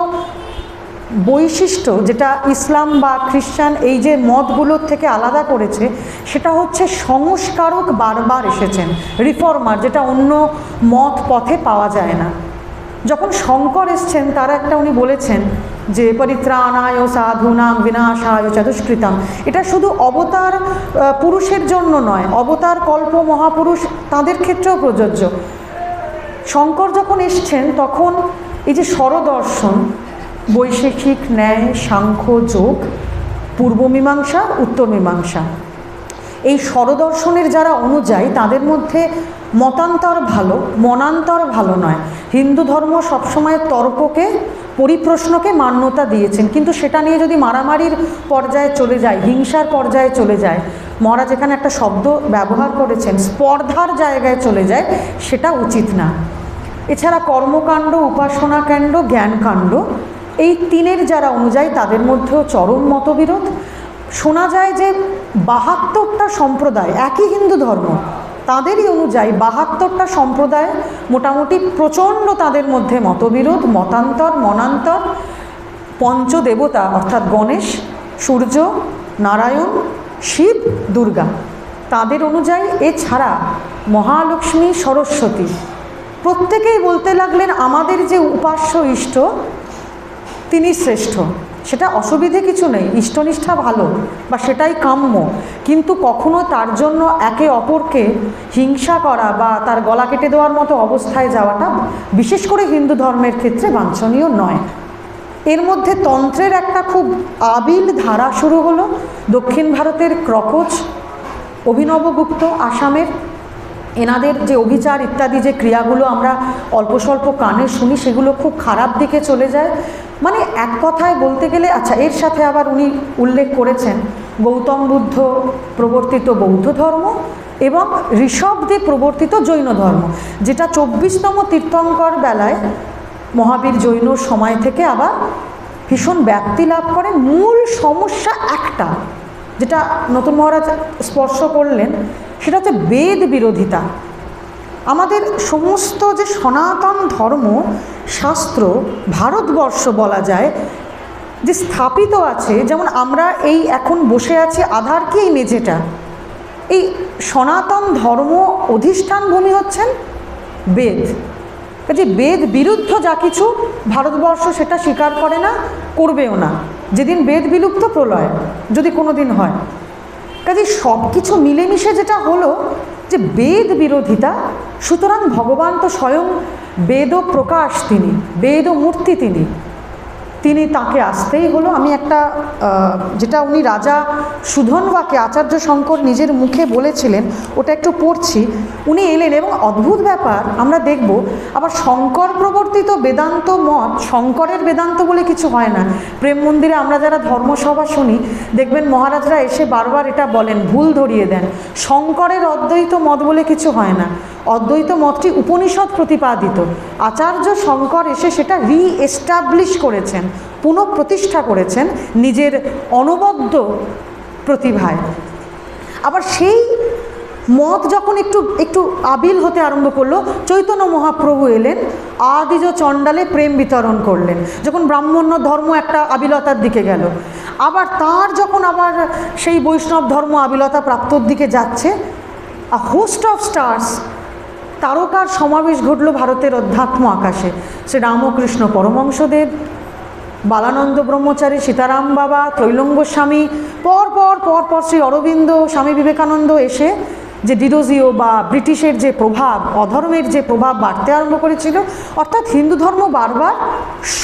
বৈশিষ্ট্য যেটা ইসলাম বা খ্রিস্টান এই যে মতগুলোর থেকে আলাদা করেছে, সেটা হচ্ছে সংস্কারক বারবার এসেছেন, রিফর্মার, যেটা অন্য মত পথে পাওয়া যায় না। যখন শঙ্কর এসছেন তার একটা উনি বলেছেন যে পরিত্রাণায় সাধুনাং বিনাশায় চতুষ্কৃতাম, এটা শুধু অবতার পুরুষের জন্য নয়, অবতার কল্প মহাপুরুষ তাদের ক্ষেত্রেও প্রযোজ্য। শঙ্কর যখন এসছেন তখন এই যে স্বরদর্শন, বৈশেষিক, ন্যায়, সাংখ্য, যোগ, পূর্বমীমাংসা, উত্তর মীমাংসা, এই স্বরদর্শনের যারা অনুযায়ী তাদের মধ্যে মতান্তর ভালো, মনান্তর ভালো নয়। হিন্দু ধর্ম সবসময় তর্ককে, পরিপ্রশ্নকে মান্যতা দিয়েছেন, কিন্তু সেটা নিয়ে যদি মারামারির পর্যায়ে চলে যায়, হিংসার পর্যায়ে চলে যায়, মহারাজ এখানে একটা শব্দ ব্যবহার করেছেন, স্পর্ধার জায়গায় চলে যায়, সেটা উচিত না। এছাড়া কর্মকাণ্ড, উপাসনাকাণ্ড, জ্ঞানকাণ্ড, এই তিনের যারা অনুযায়ী তাদের মধ্যেও চরম মতবিরোধ। শোনা যায় যে 72টা সম্প্রদায়, একই হিন্দু ধর্ম, তাদেরই অনুযায়ী 72টা সম্প্রদায় মোটামুটি প্রচণ্ড তাদের মধ্যে মতবিরোধ, মতান্তর, মনান্তর। পঞ্চদেবতা অর্থাৎ গণেশ, সূর্য, নারায়ণ, শিব, দুর্গা, তাদের অনুযায়ী, এছাড়া মহালক্ষ্মী, সরস্বতী, প্রত্যেকেই বলতে লাগলেন আমাদের যে উপাস্য ইষ্ট তিনি শ্রেষ্ঠ। সেটা অসুবিধে কিছু নেই, ইষ্টনিষ্ঠা ভালো বা সেটাই কাম্য, কিন্তু কখনো তার জন্য একে অপরকে হিংসা করা বা তার গলা কেটে দেওয়ার মতো অবস্থায় যাওয়াটা বিশেষ করে হিন্দু ধর্মের ক্ষেত্রে বাঞ্ছনীয় নয়। এর মধ্যে তন্ত্রের একটা খুব আবিল ধারা শুরু হলো। দক্ষিণ ভারতের ক্রকোচ, অভিনবগুপ্ত, আসামের, এনাদের যে অভিচার ইত্যাদি যে ক্রিয়াগুলো আমরা অল্প স্বল্প কানে শুনি, সেগুলো খুব খারাপ দিকে চলে যায়। মানে এক কথায় বলতে গেলে, আচ্ছা, এর সাথে আবার উনি উল্লেখ করেছেন গৌতম বুদ্ধ প্রবর্তিত বৌদ্ধ ধর্ম এবং ঋষভদেব প্রবর্তিত জৈন ধর্ম, যেটা 24তম তীর্থঙ্কর বেলায় মহাবীর জৈনর সময় থেকে আবার ভীষণ ব্যাপ্তি লাভ করে। মূল সমস্যা একটা, যেটা নতুন মহারাজ স্পর্শ করলেন, সেটা হচ্ছে বেদ বিরোধিতা। আমাদের সমস্ত যে সনাতন ধর্ম শাস্ত্র, ভারতবর্ষ বলা যায় যে স্থাপিত আছে, যেমন আমরা এই এখন বসে আছি, আধার কি এই মেঝেটা, এই সনাতন ধর্ম অধিষ্ঠান ভূমি হচ্ছেন বেদ। কাজে বেদ বিরুদ্ধ যা কিছু ভারতবর্ষ সেটা স্বীকার করে না, করবেও না, যেদিন বেদ বিলুপ্ত প্রলয় যদি কোনো দিন হয়। কাজে সব কিছু মিলেমিশে যেটা হলো যে বেদ বিরোধিতা, সুতরাং ভগবান তো স্বয়ং বেদ প্রকাশ, তিনি বেদ মূর্তি, তিনি তাকে আসতেই হলো। আমি একটা যেটা উনি রাজা সুধন্বাকে আচার্য শঙ্কর নিজের মুখে বলেছিলেন ওটা একটু পড়ছি। উনি এলেন এবং অদ্ভুত ব্যাপার আমরা দেখব, আবার শঙ্কর প্রবর্তিত বেদান্ত মত, শঙ্করের বেদান্ত বলে কিছু হয় না। প্রেম মন্দিরে আমরা যারা ধর্মসভা শুনি দেখবেন মহারাজরা এসে বারবার এটা বলেন, ভুল ধরিয়ে দেন, শঙ্করের অদ্বৈত মত বলে কিছু হয় না। অদ্বৈত মতটি উপনিষদ প্রতিপাদিত, আচার্য শঙ্কর এসে সেটা রিএস্টাবলিশ করেছেন, পুনঃপ্রতিষ্ঠা করেছেন নিজের অনবদ্য প্রতিভায়। আবার সেই মত যখন একটু আবিল হতে আরম্ভ করলো, চৈতন্য মহাপ্রভু এলেন, আদিজ চণ্ডালে প্রেম বিতরণ করলেন। যখন ব্রাহ্মণ্য ধর্ম একটা আবিলতার দিকে গেল, আবার তার যখন আবার সেই বৈষ্ণব ধর্ম আবিলতা প্রাপ্তর দিকে যাচ্ছে, আ হোস্ট অফ স্টার্স, তারকার সমাবেশ ঘটল ভারতের অধ্যাত্ম আকাশে। সে রামকৃষ্ণ পরমহংসদেব, বালানন্দ ব্রহ্মচারী, সীতারাম বাবা, ত্রৈলঙ্গ স্বামী, পর শ্রী অরবিন্দ, স্বামী বিবেকানন্দ এসে যে ডিডোজিও বা ব্রিটিশের যে প্রভাব, অধর্মের যে প্রভাব বাড়তে আরম্ভ করেছিল, অর্থাৎ হিন্দু ধর্ম বারবার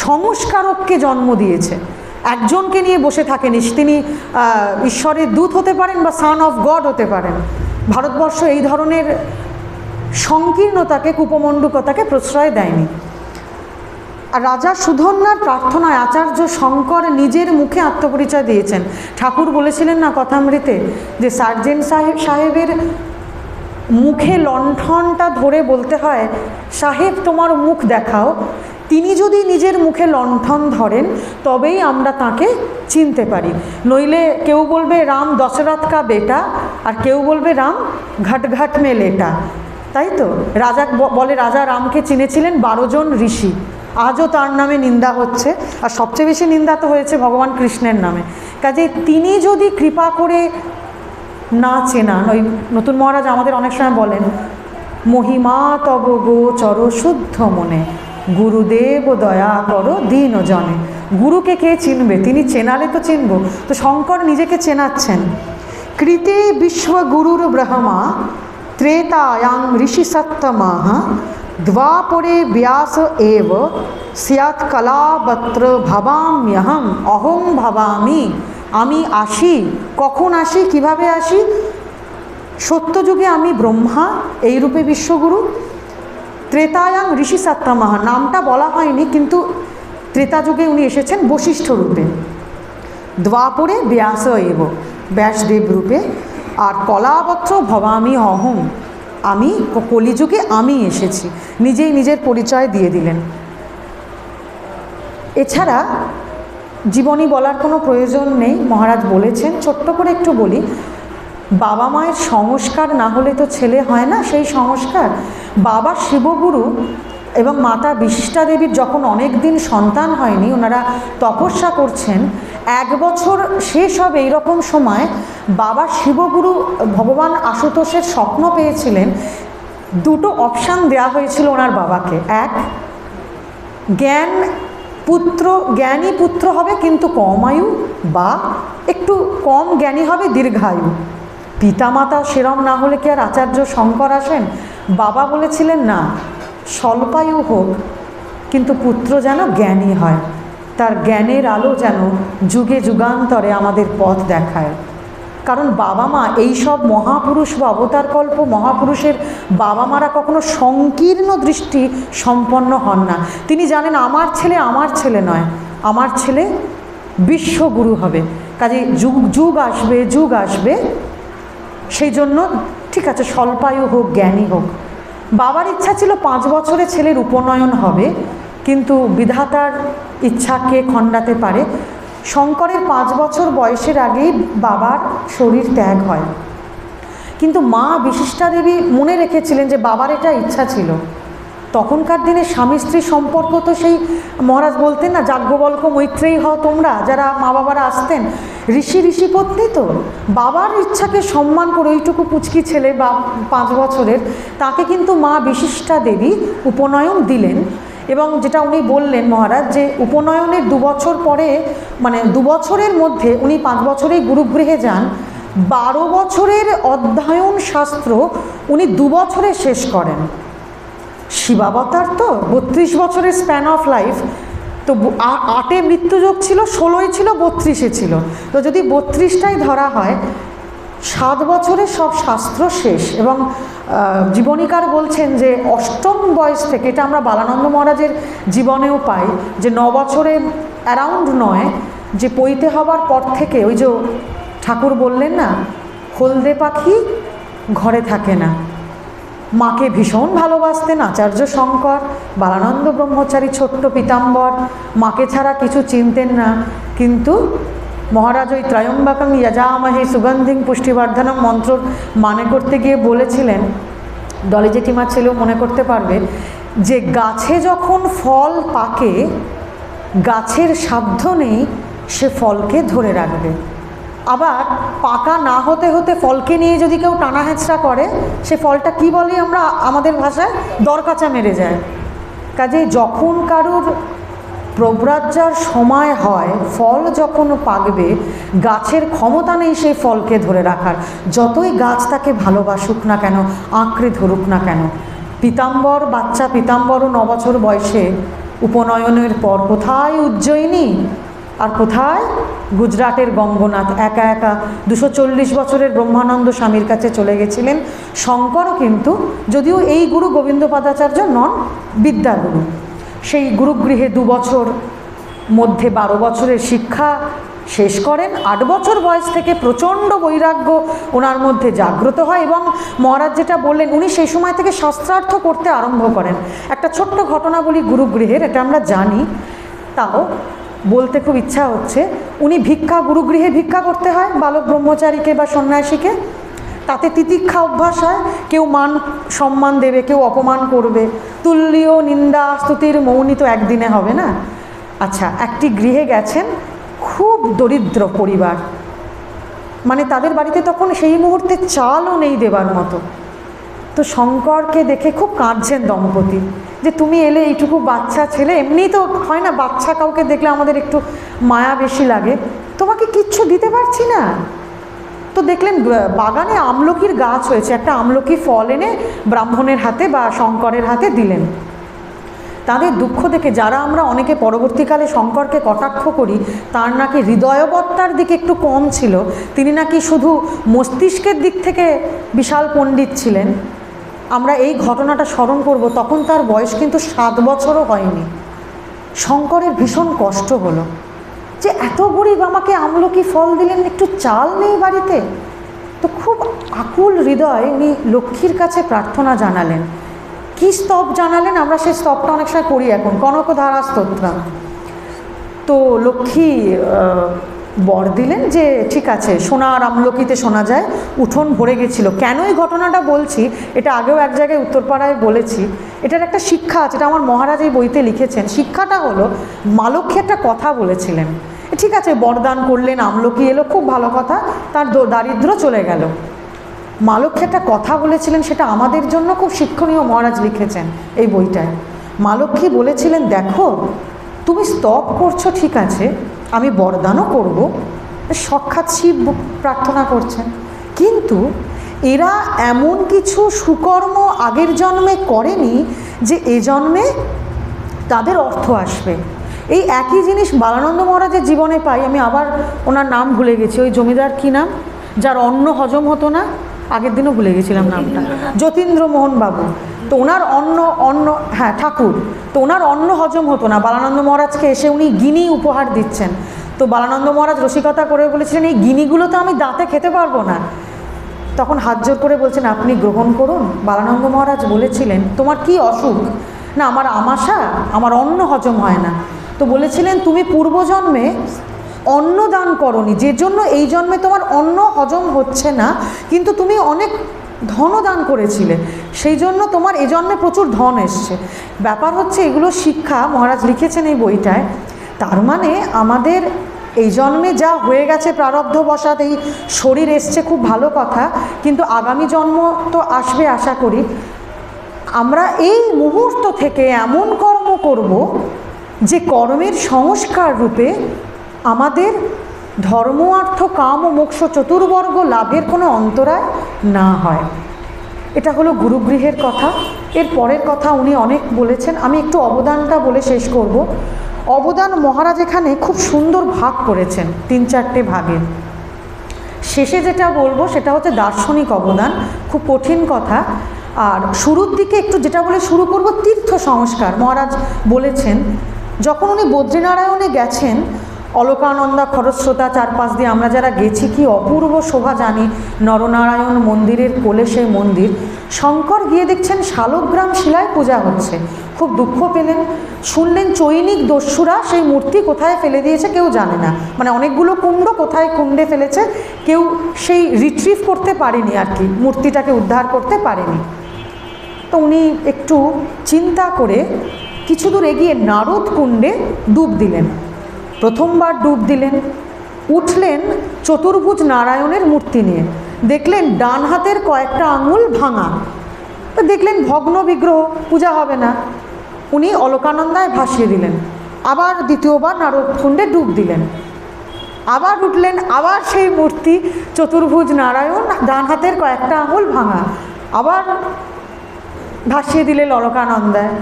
সংস্কারককে জন্ম দিয়েছে। একজনকে নিয়ে বসে থাকেনি, তিনি ঈশ্বরের দূত হতে পারেন বা সান অফ গড হতে পারেন। ভারতবর্ষ এই ধরনের সংকীর্ণতাকে, কুপমণ্ডুকতাকে প্রশ্রয় দেয়নি। আর রাজা সুধন্যার প্রার্থনায় আচার্য শঙ্কর নিজের মুখে আত্মপরিচয় দিয়েছেন। ঠাকুর বলেছিলেন না কথামৃতে যে সার্জেন্ট সাহেবের মুখে লণ্ঠনটা ধরে বলতে হয়, সাহেব তোমার মুখ দেখাও। তিনি যদি নিজের মুখে লণ্ঠন ধরেন তবেই আমরা তাকে চিনতে পারি, নইলে কেউ বলবে রাম দশরথ কা বেটা, আর কেউ বলবে রাম ঘাট ঘাট মে লেটা। তাই তো রাজা বলে রাজা রামকে চিনেছিলেন 12 জন ঋষি, আজও তার নামে নিন্দা হচ্ছে, আর সবচেয়ে বেশি নিন্দা তো হয়েছে ভগবান কৃষ্ণের নামে। কাজে তিনি যদি কৃপা করে না চেনান, ওই নতুন মহারাজ আমাদের অনেক সময় বলেন, মহিমা তব গোচর শুদ্ধ মনে, গুরুদেব দয়া করো দীন জনে। গুরুকে কে চিনবে? তিনি চেনালে তো চিনব। তো শঙ্কর নিজেকে চেনাচ্ছেন। কৃতে বিশ্বগুরুর ব্রহ্মা, ত্রেতায়াং ঋষি সত্তমাহ, দ্বাপরে ব্যাস এব স্যাৎ কলাবত্র ভাবাম্যহম অহং ভাবামি। আমি আসি, কখন আসি, কিভাবে আসি? সত্যযুগে আমি ব্রহ্মা, এই রূপে বিশ্বগুরু। ত্রেতায়াং ঋষি সত্তমাহ, নামটা বলা হয়নি, কিন্তু ত্রেতা যুগে উনি এসেছেন বশিষ্ঠ রূপে। দ্বাপরে ব্যাস এব, ব্যাসদেব রূপে। আর কলাবত্র ভবামি অহং, আমি কলিযুগে আমি এসেছি, নিজেই নিজের পরিচয় দিয়ে দিলেন। এছাড়া জীবনী বলার কোনো প্রয়োজন নেই, মহারাজ বলেছেন। ছোট্ট করে একটু বলি, বাবা মায়ের সংস্কার না হলে তো ছেলে হয় না। সেই সংস্কার বাবা শিবগুরু এবং মাতা বিশিষ্টা দেবীর যখন অনেক দিন সন্তান হয়নি, ওনারা তপস্যা করছেন, 1 বছর শেষ হবে এইরকম সময় বাবা শিবগুরু ভগবান আশুতোষের স্বপ্ন পেয়েছিলেন। 2টো অপশান দেওয়া হয়েছিল ওনার বাবাকে। 1, জ্ঞানী পুত্র হবে কিন্তু কম আয়ু, বা একটু কম জ্ঞানী হবে দীর্ঘায়ু। পিতামাতা সেরম না হলে কি আর আচার্য শঙ্কর আসেন? বাবা বলেছিলেন না, স্বল্পায়ু হোক কিন্তু পুত্র যেন জ্ঞানী হয়, তার জ্ঞানের আলো যেন যুগে যুগান্তরে আমাদের পথ দেখায়। কারণ বাবা মা এই সব মহাপুরুষ বা অবতারকল্প মহাপুরুষের বাবা মারা কখনো সংকীর্ণ দৃষ্টি সম্পন্ন হন না। তিনি জানেন আমার ছেলে নয়, আমার ছেলে বিশ্বগুরু হবে। কাজে যুগ আসবে, সেই জন্য ঠিক আছে স্বল্পায়ু হোক, জ্ঞানী হোক। বাবার ইচ্ছা ছিল 5 বছরে ছেলের উপনয়ন হবে, কিন্তু বিধাতার ইচ্ছাকে খণ্ডাতে পারে। শঙ্করের 5 বছর বয়সের আগেই বাবার শরীর ত্যাগ হয়, কিন্তু মা বিশিষ্টা দেবী মনে রেখেছিলেন যে বাবার এটা ইচ্ছা ছিল। তখনকার দিনে স্বামী স্ত্রী সম্পর্ক তো সেই মহারাজ বলতেন না, যাজ্ঞবল্ক মৈত্রেয়ী হও তোমরা, যারা মা বাবারা আসতেন, ঋষি পত্নী তো বাবার ইচ্ছাকে সম্মান করে ওইটুকু পুচকি ছেলে বা 5 বছরের, তাকে কিন্তু মা বিশিষ্টা দেবী উপনয়ন দিলেন। এবং যেটা উনি বললেন মহারাজ, যে উপনয়নের 2 বছর পরে, মানে 2 বছরের মধ্যে উনি 5 বছরেই গুরুগৃহে যান, 12 বছরের অধ্যয়ন শাস্ত্র উনি 2 বছরে শেষ করেন। শিবাবতার তো 32 বছরের স্প্যান অফ লাইফ, তো 8-এ মৃত্যুযোগ ছিল, 16-ই ছিল, 32-এ ছিল, তো যদি 32টাই ধরা হয়, 7 বছরে সব শাস্ত্র শেষ। এবং জীবনীকার বলছেন যে 8ম বয়স থেকে, এটা আমরা বালানন্দ মহারাজের জীবনেও পাই, যে 9 বছরে অ্যারাউন্ড 9 যে পৈতে হবার পর থেকে, ওই যে ঠাকুর বললেন না, হলদে পাখি ঘরে থাকে না, মাকে ভীষণ ভালোবাসতেন আচার্য শঙ্কর, বালানন্দ ব্রহ্মচারী ছোট্ট পীতাম্বর, মাকে ছাড়া কিছু চিনতেন না, কিন্তু মহারাজ ওই ত্রয়ম্বকং যজামহে সুগন্ধিং পুষ্টিবর্ধনম মন্ত্র মানে করতে গিয়ে বলেছিলেন, ডলি জেঠিমা ছেলেও মনে করতে পারবে, যে গাছে যখন ফল পাকে, গাছের সাধ্য নেই সে ফলকে ধরে রাখবে, আবার পাকা না হতে হতে ফলকে নিয়ে যদি কেউ টানা হেঁচড়া করে, সে ফলটা কি বলি আমরা আমাদের ভাষায়, দরকাচা মেরে যায়। কাজেই যখন কারুর প্রব্রাজ্যার সময় হয়, ফল যখন পাকবে, গাছের ক্ষমতা নেই সেই ফলকে ধরে রাখার, যতই গাছ তাকে ভালোবাসুক না কেন, আঁকড়ে ধরুক না কেন। পীতাম্বর, বাচ্চা পীতাম্বরও 9 বছর বয়সে উপনয়নের পর কোথায় উজ্জয়িনী আর কোথায় গুজরাটের গঙ্গনাথ, একা একা 240 বছরের ব্রহ্মানন্দ স্বামীর কাছে চলে গেছিলেন। শঙ্করও কিন্তু, যদিও এই গুরু গোবিন্দপাদাচার্য নন, বিদ্যাগুরু, সেই গুরুগৃহে 2 বছর মধ্যে 12 বছরের শিক্ষা শেষ করেন। 8 বছর বয়স থেকে প্রচণ্ড বৈরাগ্য ওনার মধ্যে জাগ্রত হয়, এবং মহারাজ যেটা বললেন, উনি সেই সময় থেকে শাস্ত্রার্থ করতে আরম্ভ করেন। একটা ছোট্ট ঘটনা বলি গুরুগৃহের, এটা আমরা জানি, তাও বলতে খুব ইচ্ছা হচ্ছে। উনি গুরুগৃহে ভিক্ষা করতে হয় বালক ব্রহ্মচারীকে বা সন্ন্যাসীকে, তাতে তিতিক্ষা অভ্যাস হয়, কেউ মান সম্মান দেবে, কেউ অপমান করবে, তুল্য নিন্দা স্তুতির মৌনি তো একদিনে হবে না। আচ্ছা, একটি গৃহে গেছেন, খুব দরিদ্র পরিবার, মানে তাদের বাড়িতে তখন সেই মুহূর্তে চালও নেই দেবার মতো। তো শঙ্করকে দেখে খুব কাঁদছেন দম্পতি, যে তুমি এলে, এইটুকু বাচ্চা ছেলে, এমনিই তো হয় না বাচ্চা কাউকে দেখলে আমাদের একটু মায়া বেশি লাগে, তোমাকে কিচ্ছু দিতে পারছি না। তো দেখলেন বাগানে আমলকির গাছ হয়েছে, একটা আমলকি ফল এনে ব্রাহ্মণের হাতে বা শঙ্করের হাতে দিলেন। তাদের দুঃখ দেখে, যারা আমরা অনেকে পরবর্তীকালে শঙ্করকে কটাক্ষ করি, তার নাকি হৃদয়বত্তার দিকে একটু কম ছিল, তিনি নাকি শুধু মস্তিষ্কের দিক থেকে বিশাল পণ্ডিত ছিলেন। আমরা এই ঘটনাটা স্মরণ করব, তখন তার বয়স কিন্তু 7 বছরও হয়নি। শঙ্করের ভীষণ কষ্ট হলো, যে এত গরিব, আমাকে আমলকি ফল দিলেন, একটু চাল নেই বাড়িতে। তো খুব আকুল হৃদয় উনি লক্ষ্মীর কাছে প্রার্থনা জানালেন। কি স্তব জানালেন, আমরা সেই স্তবটা অনেক সময় করি এখন, কনকধারা স্তোত্রম। তো লক্ষ্মী বর দিলেন যে ঠিক আছে, সোনার আমলকিতে শোনা যায় উঠোন ভরে গেছিল। কেন এই ঘটনাটা বলছি, এটা আগেও এক জায়গায় উত্তরপাড়ায় বলেছি, এটার একটা শিক্ষা আছে, এটা আমার মহারাজ এই বইতে লিখেছেন। শিক্ষাটা হলো, মা লক্ষ্মী একটা কথা বলেছিলেন, ঠিক আছে বরদান করলেন, আমলকি এলো, খুব ভালো কথা, তার দারিদ্র চলে গেল। মা লক্ষ্মী একটা কথা বলেছিলেন, সেটা আমাদের জন্য খুব শিক্ষণীয়, মহারাজ লিখেছেন এই বইটায়। মা লক্ষ্মী বলেছিলেন, দেখো তুমি স্তব করছো ঠিক আছে, আমি বরদানও করব, সাক্ষাৎ শিব প্রার্থনা করছেন, কিন্তু এরা এমন কিছু সুকর্ম আগের জন্মে করেনি যে এ জন্মে তাদের অর্থ আসবে। এই একই জিনিস বালানন্দ মহারাজের জীবনে পাই। আমি আবার ওনার নাম ভুলে গেছি, ওই জমিদার কি নাম, যার অন্ন হজম হতো না, আগের দিনও ভুলে গেছিলাম নামটা, যতীন্দ্রমোহন বাবু। তো ওনার অন্ন হ্যাঁ ঠাকুর, তো ওনার অন্ন হজম হতো না, বালানন্দ মহারাজকে এসে উনি গিনি উপহার দিচ্ছেন। তো বালানন্দ মহারাজ রসিকতা করে বলেছিলেন, এই গিনিগুলো তো আমি দাঁতে খেতে পারবো না। তখন হাত জোর করে বলছেন, আপনি গ্রহণ করুন। বালানন্দ মহারাজ বলেছিলেন, তোমার কি অসুখ? না, আমার আমাশা, আমার অন্ন হজম হয় না। তো বলেছিলেন, তুমি পূর্বজন্মে অন্ন দান করনি, যে জন্য এই জন্মে তোমার অন্ন হজম হচ্ছে না, কিন্তু তুমি অনেক ধন দান করেছিলে, সেই জন্য তোমার এ জন্মে প্রচুর ধন এসছে। ব্যাপার হচ্ছে এগুলো শিক্ষা মহারাজ লিখেছেন এই বইটায়। তার মানে আমাদের এই জন্মে যা হয়ে গেছে প্রারব্ধবশাৎ এই শরীর এসছে, খুব ভালো কথা, কিন্তু আগামী জন্ম তো আসবে আশা করি। আমরা এই মুহূর্ত থেকে এমন কর্ম করব যে কর্মের সংস্কার রূপে আমাদের ধর্ম, অর্থ, কাম ও মোক্ষ চতুর্বর্গ লাভের কোনো অন্তরায় না হয়। এটা হলো গুরুগৃহের কথা। এর পরের কথা উনি অনেক বলেছেন, আমি একটু অবদানটা বলে শেষ করব। অবদান মহারাজ এখানে খুব সুন্দর ভাগ করেছেন 3-4টে ভাগে। শেষে যেটা বলবো সেটা হচ্ছে দার্শনিক অবদান, খুব কঠিন কথা। আর শুরুর দিকে একটু যেটা বলে শুরু করব, তীর্থ সংস্কার। মহারাজ বলেছেন যখন উনি বদ্রীনারায়ণে গেছেন, অলকানন্দা, খরস্রোতা, চারপাশ দিয়ে আমরা যারা গেছি, কি অপূর্ব শোভা জানি। নরনারায়ণ মন্দিরের কোলে সেই মন্দির। শঙ্কর গিয়ে দেখছেন শালগ্রাম শিলায় পূজা হচ্ছে, খুব দুঃখ পেলেন। শুনলেন চৈনিক দস্যুরা সেই মূর্তি কোথায় ফেলে দিয়েছে কেউ জানে না, মানে অনেকগুলো কুণ্ড কোথায় কুণ্ডে ফেলেছে, কেউ সেই রিট্রিভ করতে পারেনি আর কি, মূর্তিটাকে উদ্ধার করতে পারেনি। তো উনি একটু চিন্তা করে কিছু দূর এগিয়ে নারদ কুণ্ডে ডুব দিলেন। প্রথমবার ডুব দিলেন, উঠলেন চতুর্ভুজ নারায়ণের মূর্তি নিয়ে, দেখলেন ডান হাতের কয়েকটা আঙুল ভাঙা। তো দেখলেন ভগ্ন বিগ্রহ, পূজা হবে না। উনি অলকানন্দায় ভাসিয়ে দিলেন। আবার দ্বিতীয়বার নারদ কুণ্ডে ডুব দিলেন, আবার উঠলেন, আবার সেই মূর্তি চতুর্ভুজ নারায়ণ, ডান হাতের কয়েকটা আঙুল ভাঙা, আবার ভাসিয়ে দিলেন অলকানন্দায়।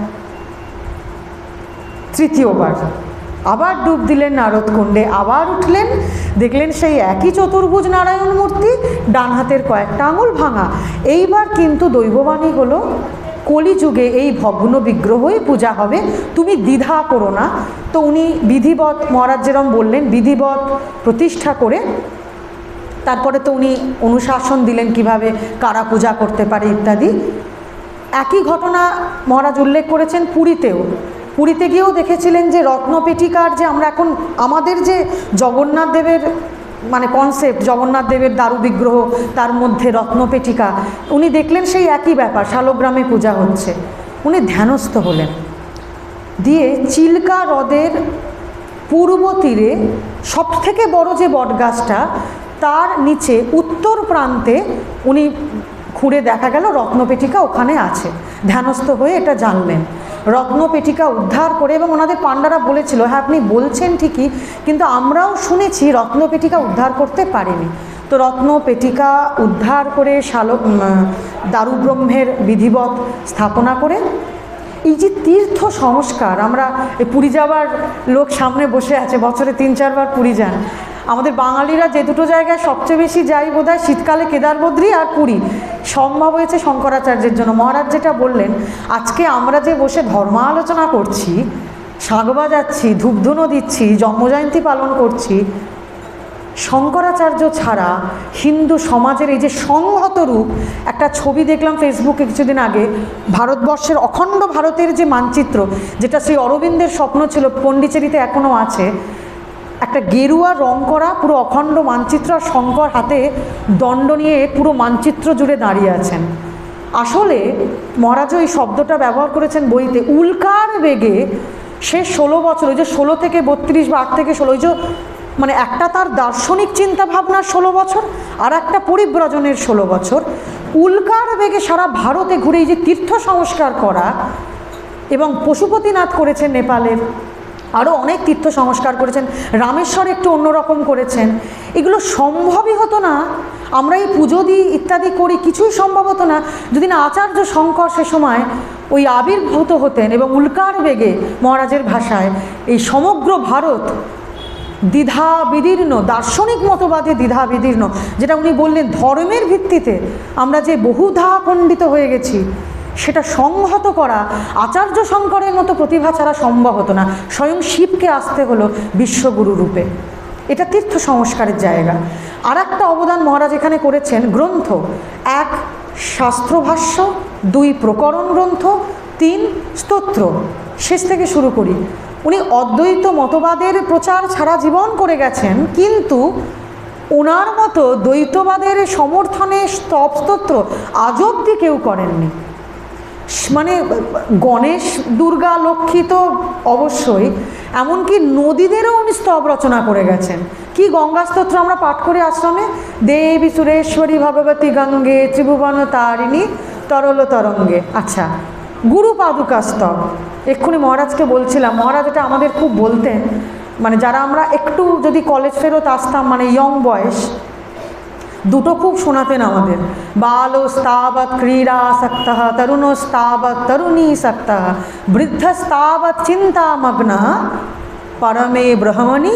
তৃতীয়বার আবার ডুব দিলেন নারদ কুণ্ডে, আবার উঠলেন, দেখলেন সেই একই চতুর্ভুজ নারায়ণ মূর্তি, ডান হাতের কয়েকটা আঙুল ভাঙা। এইবার কিন্তু দৈববাণী হলো, কলিযুগে এই ভগ্ন বিগ্রহই পূজা হবে, তুমি দ্বিধা করো না। তো উনি বিধিবৎ, মহারাজ যেরম বললেন, বিধিবৎ প্রতিষ্ঠা করে তারপরে তো উনি অনুশাসন দিলেন কিভাবে কারা পূজা করতে পারে ইত্যাদি। একই ঘটনা মহারাজ উল্লেখ করেছেন পুরীতেও। পুরীতে গিয়েও দেখেছিলেন যে রত্নপেটিকার, যে আমরা এখন আমাদের যে জগন্নাথ দেবের মানে কনসেপ্ট, জগন্নাথ দেবের দারু বিগ্রহ, তার মধ্যে রত্নপেটিকা, উনি দেখলেন সেই একই ব্যাপার, শালগ্রামে পূজা হচ্ছে। উনি ধ্যানস্থ হলেন, দিয়ে চিল্কা হ্রদের পূর্ব তীরে সবথেকে বড় যে বটগাছটা, তার নিচে উত্তর প্রান্তে উনি খুঁড়ে দেখা গেল রত্নপেটিকা ওখানে আছে। ধ্যানস্থ হয়ে এটা জানলেন, রত্নপেটিকা উদ্ধার করে। এবং ওনাদের পাণ্ডারা বলেছিল, হ্যাঁ আপনি বলছেন ঠিকই, কিন্তু আমরাও শুনেছি রত্নপেটিকা উদ্ধার করতে পারেনি। তো রত্নপেটিকা উদ্ধার করে দারুব্রহ্মের বিধিবৎ স্থাপনা করে এই যে তীর্থ সংস্কার, আমরা পুরী যাওয়ার লোক সামনে বসে আছে, বছরে 3-4 বার পুরী যান। আমাদের বাঙালিরা যে দুটো জায়গায় সবচেয়ে বেশি যাই বোধহয়, শীতকালে কেদারবদ্রী আর পুরী, সম্ভব হয়েছে শঙ্করাচার্যের জন্য। মহারাজ যেটা বললেন, আজকে আমরা যে বসে ধর্ম আলোচনা করছি, শাঁখ বাজাচ্ছি, ধূপধুনো দিচ্ছি, জন্মজয়ন্তী পালন করছি, শঙ্করাচার্য ছাড়া হিন্দু সমাজের এই যে সংহত রূপ, একটা ছবি দেখলাম ফেসবুকে কিছুদিন আগে, ভারতবর্ষের অখণ্ড ভারতের যে মানচিত্র, যেটা শ্রী অরবিন্দের স্বপ্ন ছিল, পণ্ডিচেরিতে এখনও আছে, একটা গেরুয়া রং করা পুরো অখণ্ড মানচিত্র, আর শঙ্কর হাতে দণ্ড নিয়ে পুরো মানচিত্র জুড়ে দাঁড়িয়ে আছেন। আসলে মহারাজও এই শব্দটা ব্যবহার করেছেন বইতে, উল্কার বেগে সে 16 বছর, ওই যে 16 থেকে 32 বা 8 থেকে 16, ওই যে মানে একটা তার দার্শনিক চিন্তা ভাবনার 16 বছর, আর একটা পরিব্রজনের 16 বছর, উল্কার বেগে সারা ভারতে ঘুরে এই যে তীর্থ সংস্কার করা, এবং পশুপতিনাথ করেছেন নেপালের, আরও অনেক তীর্থ সংস্কার করেছেন, রামেশ্বর একটু অন্যরকম করেছেন। এগুলো সম্ভবই হতো না, আমরা এই পুজো দিই ইত্যাদি করি, কিছুই সম্ভব হতো না যদি না আচার্য শঙ্কর সে সময় ওই আবির্ভূত হতেন, এবং উল্কার বেগে মহারাজের ভাষায় এই সমগ্র ভারত দ্বিধা বিদীর্ণ, দার্শনিক মতবাদে দ্বিধা বিদীর্ণ, যেটা উনি বললেন ধর্মের ভিত্তিতে আমরা যে বহুধা খণ্ডিত হয়ে গেছি, সেটা সংহত করা আচার্য শঙ্করের মতো প্রতিভা ছাড়া সম্ভব হতো না। স্বয়ং শিবকে আসতে হলো বিশ্বগুরু রূপে। এটা তীর্থ সংস্কারের জায়গা। আর একটা অবদান মহারাজ এখানে করেছেন, গ্রন্থ, 1 শাস্ত্রভাষ্য, 2 প্রকরণ গ্রন্থ, 3 স্তোত্র। শেষ থেকে শুরু করি। উনি অদ্বৈত মতবাদের প্রচার সারা জীবন করে গেছেন, কিন্তু ওনার মতো দ্বৈতবাদের সমর্থনে স্তব স্তোত্র আজ অবধি কেউ করেননি। মানে গণেশ দুর্গা লক্ষ্মী তো অবশ্যই, এমনকি নদীদেরও উনি স্তব রচনা করে গেছেন। কি গঙ্গা স্তোত্র আমরা পাঠ করি আশ্রমে, দেবী সুরেশ্বরী ভগবতী গঙ্গে ত্রিভুবন তারিণী তরল তরঙ্গে। আচ্ছা, গুরু পাদুকা স্তব, এক্ষুনি মহারাজকে বলছিলাম, মহারাজ এটা আমাদের খুব বলতেন, মানে যারা আমরা একটু যদি কলেজ ফেরত আসতাম, মানে ইয়ং বয়স, দুটো খুব শোনাতেন আমাদের, বালোস্তাবৎ ক্রীড়াসক্তঃ তরুণোস্তাবৎ তরুণীসক্তঃ বৃদ্ধস্তাবৎ চিন্তামগ্নঃ পরমে ব্রহ্মণি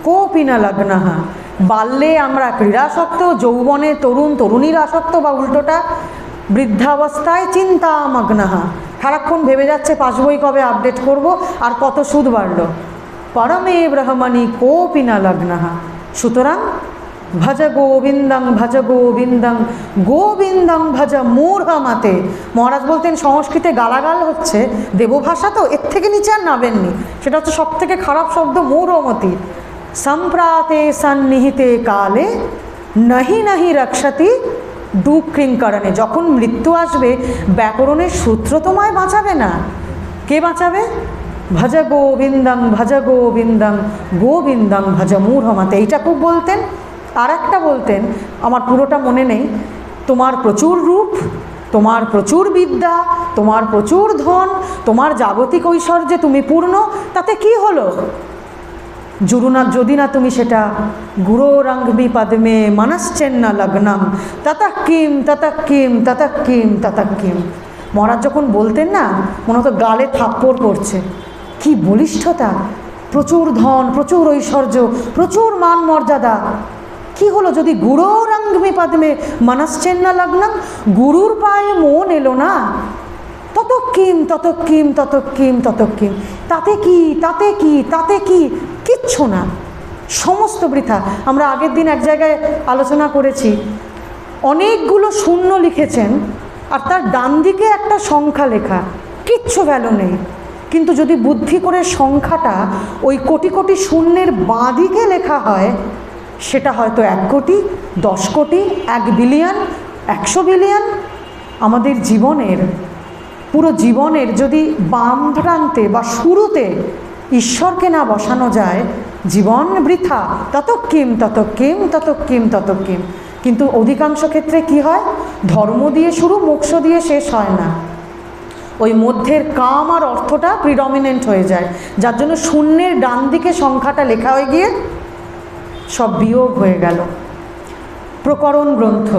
কোপি ন লগ্নঃ। বাল্যে আমরা ক্রীড়াসক্ত, যৌবনে তরুণ তরুণীর আসক্ত বা উল্টোটা, বৃদ্ধাবস্থায় চিন্তামগ্নঃ, সারাক্ষণ ভেবে যাচ্ছে পাস বই কবে আপডেট করব আর কত সুদ বাড়লো। পরমে ব্রহ্মণি কোপি ন লগ্নঃ। সুতরাং ভজ গোবিন্দং ভজ গোবিন্দং গোবিন্দং ভজ মূঢ়মতে। মহারাজ বলতেন সংস্কৃতে গালাগাল হচ্ছে, দেবভাষা তো, এর থেকে নিচে আর নামেননি, সেটা হচ্ছে সব থেকে খারাপ শব্দ মূঢ়মতি। সম্প্রাতে সন্নিহিতে কালে নাহি নাহি রক্ষতি ডুক্রিংকরণে। যখন মৃত্যু আসবে ব্যাকরণের সূত্র তোমায় বাঁচাবে না, কে বাঁচাবে? ভজ গোবিন্দং ভজ গোবিন্দং গোবিন্দং ভজ মূঢ়মতে। এইটা খুব বলতেন। আর একটা বলতেন, আমার পুরোটা মনে নেই, তোমার প্রচুর রূপ, তোমার প্রচুর বিদ্যা, তোমার প্রচুর ধন, তোমার জাগতিক ঐশ্বর্যে তুমি পূর্ণ, তাতে কি হলো? জুরুনা যদি না তুমি সেটা গুরোরঙ্গমি পদ্মে মনশ্চেন্ন লগ্নম ততঃ কিম ততঃ কিম ততঃ কিম ততঃ কিম। মহারাজ যখন বলতেন না, মনে হতো গালে থাপ্পড় পড়ছে, কি বলিষ্ঠতা, প্রচুর ধন, প্রচুর ঐশ্বর্য, প্রচুর মান মর্যাদা, কি হলো যদি গুরোরঙ্গমি পদ্মে মনশ্চেন্ন লগ্নম, গুরুর পায়ে মন এলো না, তত কিম তত কিম তত কিম তত কিম, তাতে কি তাতে কি তাতে কি, কিচ্ছু না, সমস্ত বৃথা। আমরা আগের দিন এক জায়গায় আলোচনা করেছি, অনেকগুলো শূন্য লিখেছেন আর তার ডান দিকে একটা সংখ্যা লেখা, কিচ্ছু ভ্যালু নেই। কিন্তু যদি বুদ্ধি করে সংখ্যাটা ওই কোটি কোটি শূন্যের বাঁ দিকে লেখা হয়, সেটা হয়তো 1 কোটি, 10 কোটি, 1 বিলিয়ন, 100 বিলিয়ন। আমাদের জীবনের, পুরো জীবনের যদি বাম প্রান্তে বা শুরুতে ঈশ্বরকে না বসানো যায়, জীবন বৃথা, তত কিম তত কিম তত কিম তত কিম। কিন্তু অধিকাংশ ক্ষেত্রে কি হয়, ধর্ম দিয়ে শুরু, মোক্ষ দিয়ে শেষ হয় না, ওই মধ্যের কাম আর অর্থটা প্রিডমিনেন্ট হয়ে যায়, যার জন্য শূন্যের ডান দিকে সংখ্যাটা লেখা হয়ে গিয়ে সব বিয়োগ হয়ে গেল। প্রকরণ গ্রন্থ,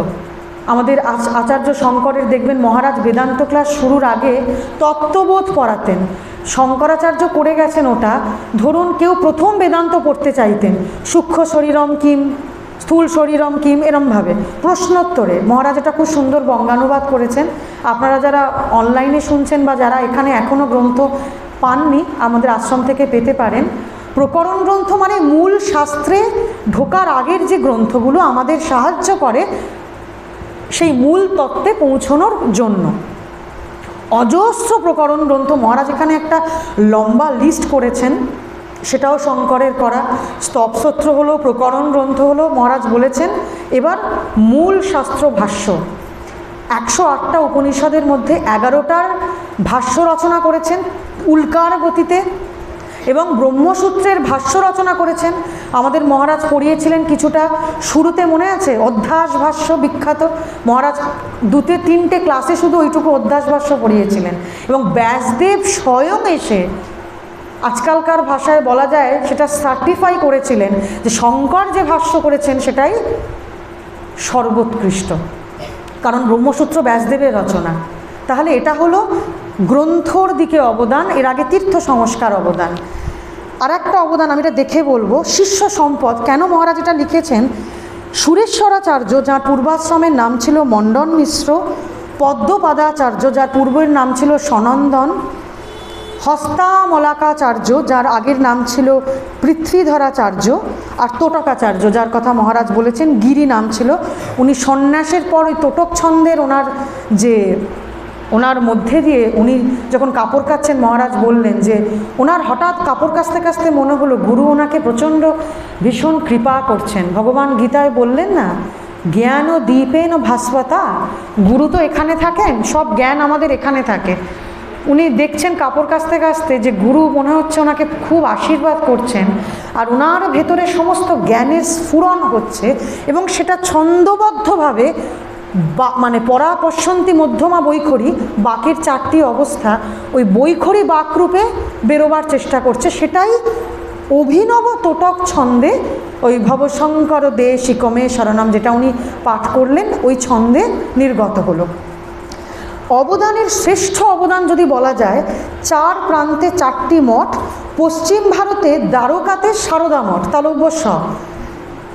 আমাদের আচার্য শঙ্করের দেখবেন মহারাজ বেদান্ত ক্লাস শুরুর আগে তত্ত্ববোধ পড়াতেন। শঙ্করাচার্য করে গেছেন ওটা, ধরুন কেউ প্রথম বেদান্ত পড়তে চাইতেন, সূক্ষ্ম শরীরম কিম, স্থূল শরীরম কিম, এরমভাবে প্রশ্নোত্তরে মহারাজ এটা খুব সুন্দর বঙ্গানুবাদ করেছেন। আপনারা যারা অনলাইনে শুনছেন বা যারা এখানে এখনও গ্রন্থ পাননি, আমাদের আশ্রম থেকে পেতে পারেন। প্রকরণ গ্রন্থ মানে মূল শাস্ত্রে ঢোকার আগের যে গ্রন্থগুলো আমাদের সাহায্য করে সেই মূল তত্ত্বে পৌঁছানোর জন্য। অজস্র প্রকরণ গ্রন্থ, মহারাজ এখানে একটা লম্বা লিস্ট করেছেন, সেটাও শঙ্করের করা। স্তবস্তোত্র হলো, প্রকরণ গ্রন্থ হলো, মহারাজ বলেছেন। এবার মূল শাস্ত্র ভাষ্য, 108টা উপনিষদের মধ্যে 11টার ভাষ্য রচনা করেছেন উল্কার গতিতে, এবং ব্রহ্মসূত্রের ভাষ্য রচনা করেছেন। আমাদের মহারাজ পড়িয়েছিলেন কিছুটা, শুরুতে মনে আছে অধ্যাস ভাষ্য বিখ্যাত, মহারাজ 2-3টে ক্লাসে শুধু ওইটুকু অধ্যাস ভাষ্য পড়িয়েছিলেন। এবং ব্যাসদেব স্বয়ং এসে, আজকালকার ভাষায় বলা যায় সেটা সার্টিফাই করেছিলেন যে শঙ্কর যে ভাষ্য করেছেন সেটাই সর্বোৎকৃষ্ট, কারণ ব্রহ্মসূত্র ব্যাসদেবের রচনা। তাহলে এটা হলো গ্রন্থর দিকে অবদান, এর আগে তীর্থ সংস্কার অবদান। আর একটা অবদান আমি এটা দেখে বলবো, শিষ্য সম্পদ। কেন মহারাজ এটা লিখেছেন, সুরেশ্বরাচার্য যার পূর্বাশ্রমের নাম ছিল মণ্ডন মিশ্র, পদ্মপাদাচার্য যার পূর্বের নাম ছিল সনন্দন, হস্তামলাকাচার্য যার আগের নাম ছিল পৃথ্বীধরাচার্য, আর তোটকাচার্য যার কথা মহারাজ বলেছেন গিরি নাম ছিল। উনি সন্ন্যাসের পর ওই তোটক ছন্দের ওনার মধ্যে দিয়ে উনি যখন কাপড় কাচ্ছেন, মহারাজ বললেন যে ওনার হঠাৎ কাপড় কাচতে কাচতে মনে হলো গুরু ওনাকে প্রচণ্ড ভীষণ কৃপা করছেন। ভগবান গীতায় বললেন না, জ্ঞান ও দীপেন ভাস্বতা, গুরু তো এখানে থাকেন, সব জ্ঞান আমাদের এখানে থাকে। উনি দেখছেন কাপড় কাচতে কাচতে যে গুরু মনে হচ্ছে ওনাকে খুব আশীর্বাদ করছেন, আর ওনার ভেতরে সমস্ত জ্ঞানের স্ফুরণ হচ্ছে, এবং সেটা ছন্দবদ্ধভাবে মানে পরা পশ্যন্তি মধ্যমা বৈখরি, বাকের চারটি অবস্থা ওই বৈখরি বাকরূপে বেরোবার চেষ্টা করছে। সেটাই অভিনব তোটক ছন্দে ওই ভবশঙ্কর দেশিকমে শরণম, যেটা উনি পাঠ করলেন, ওই ছন্দে নির্গত হলো। অবদানের শ্রেষ্ঠ অবদান যদি বলা যায়, চার প্রান্তে চারটি মঠ, পশ্চিম ভারতে দ্বারকাতে সারদা মঠ, তালব্য,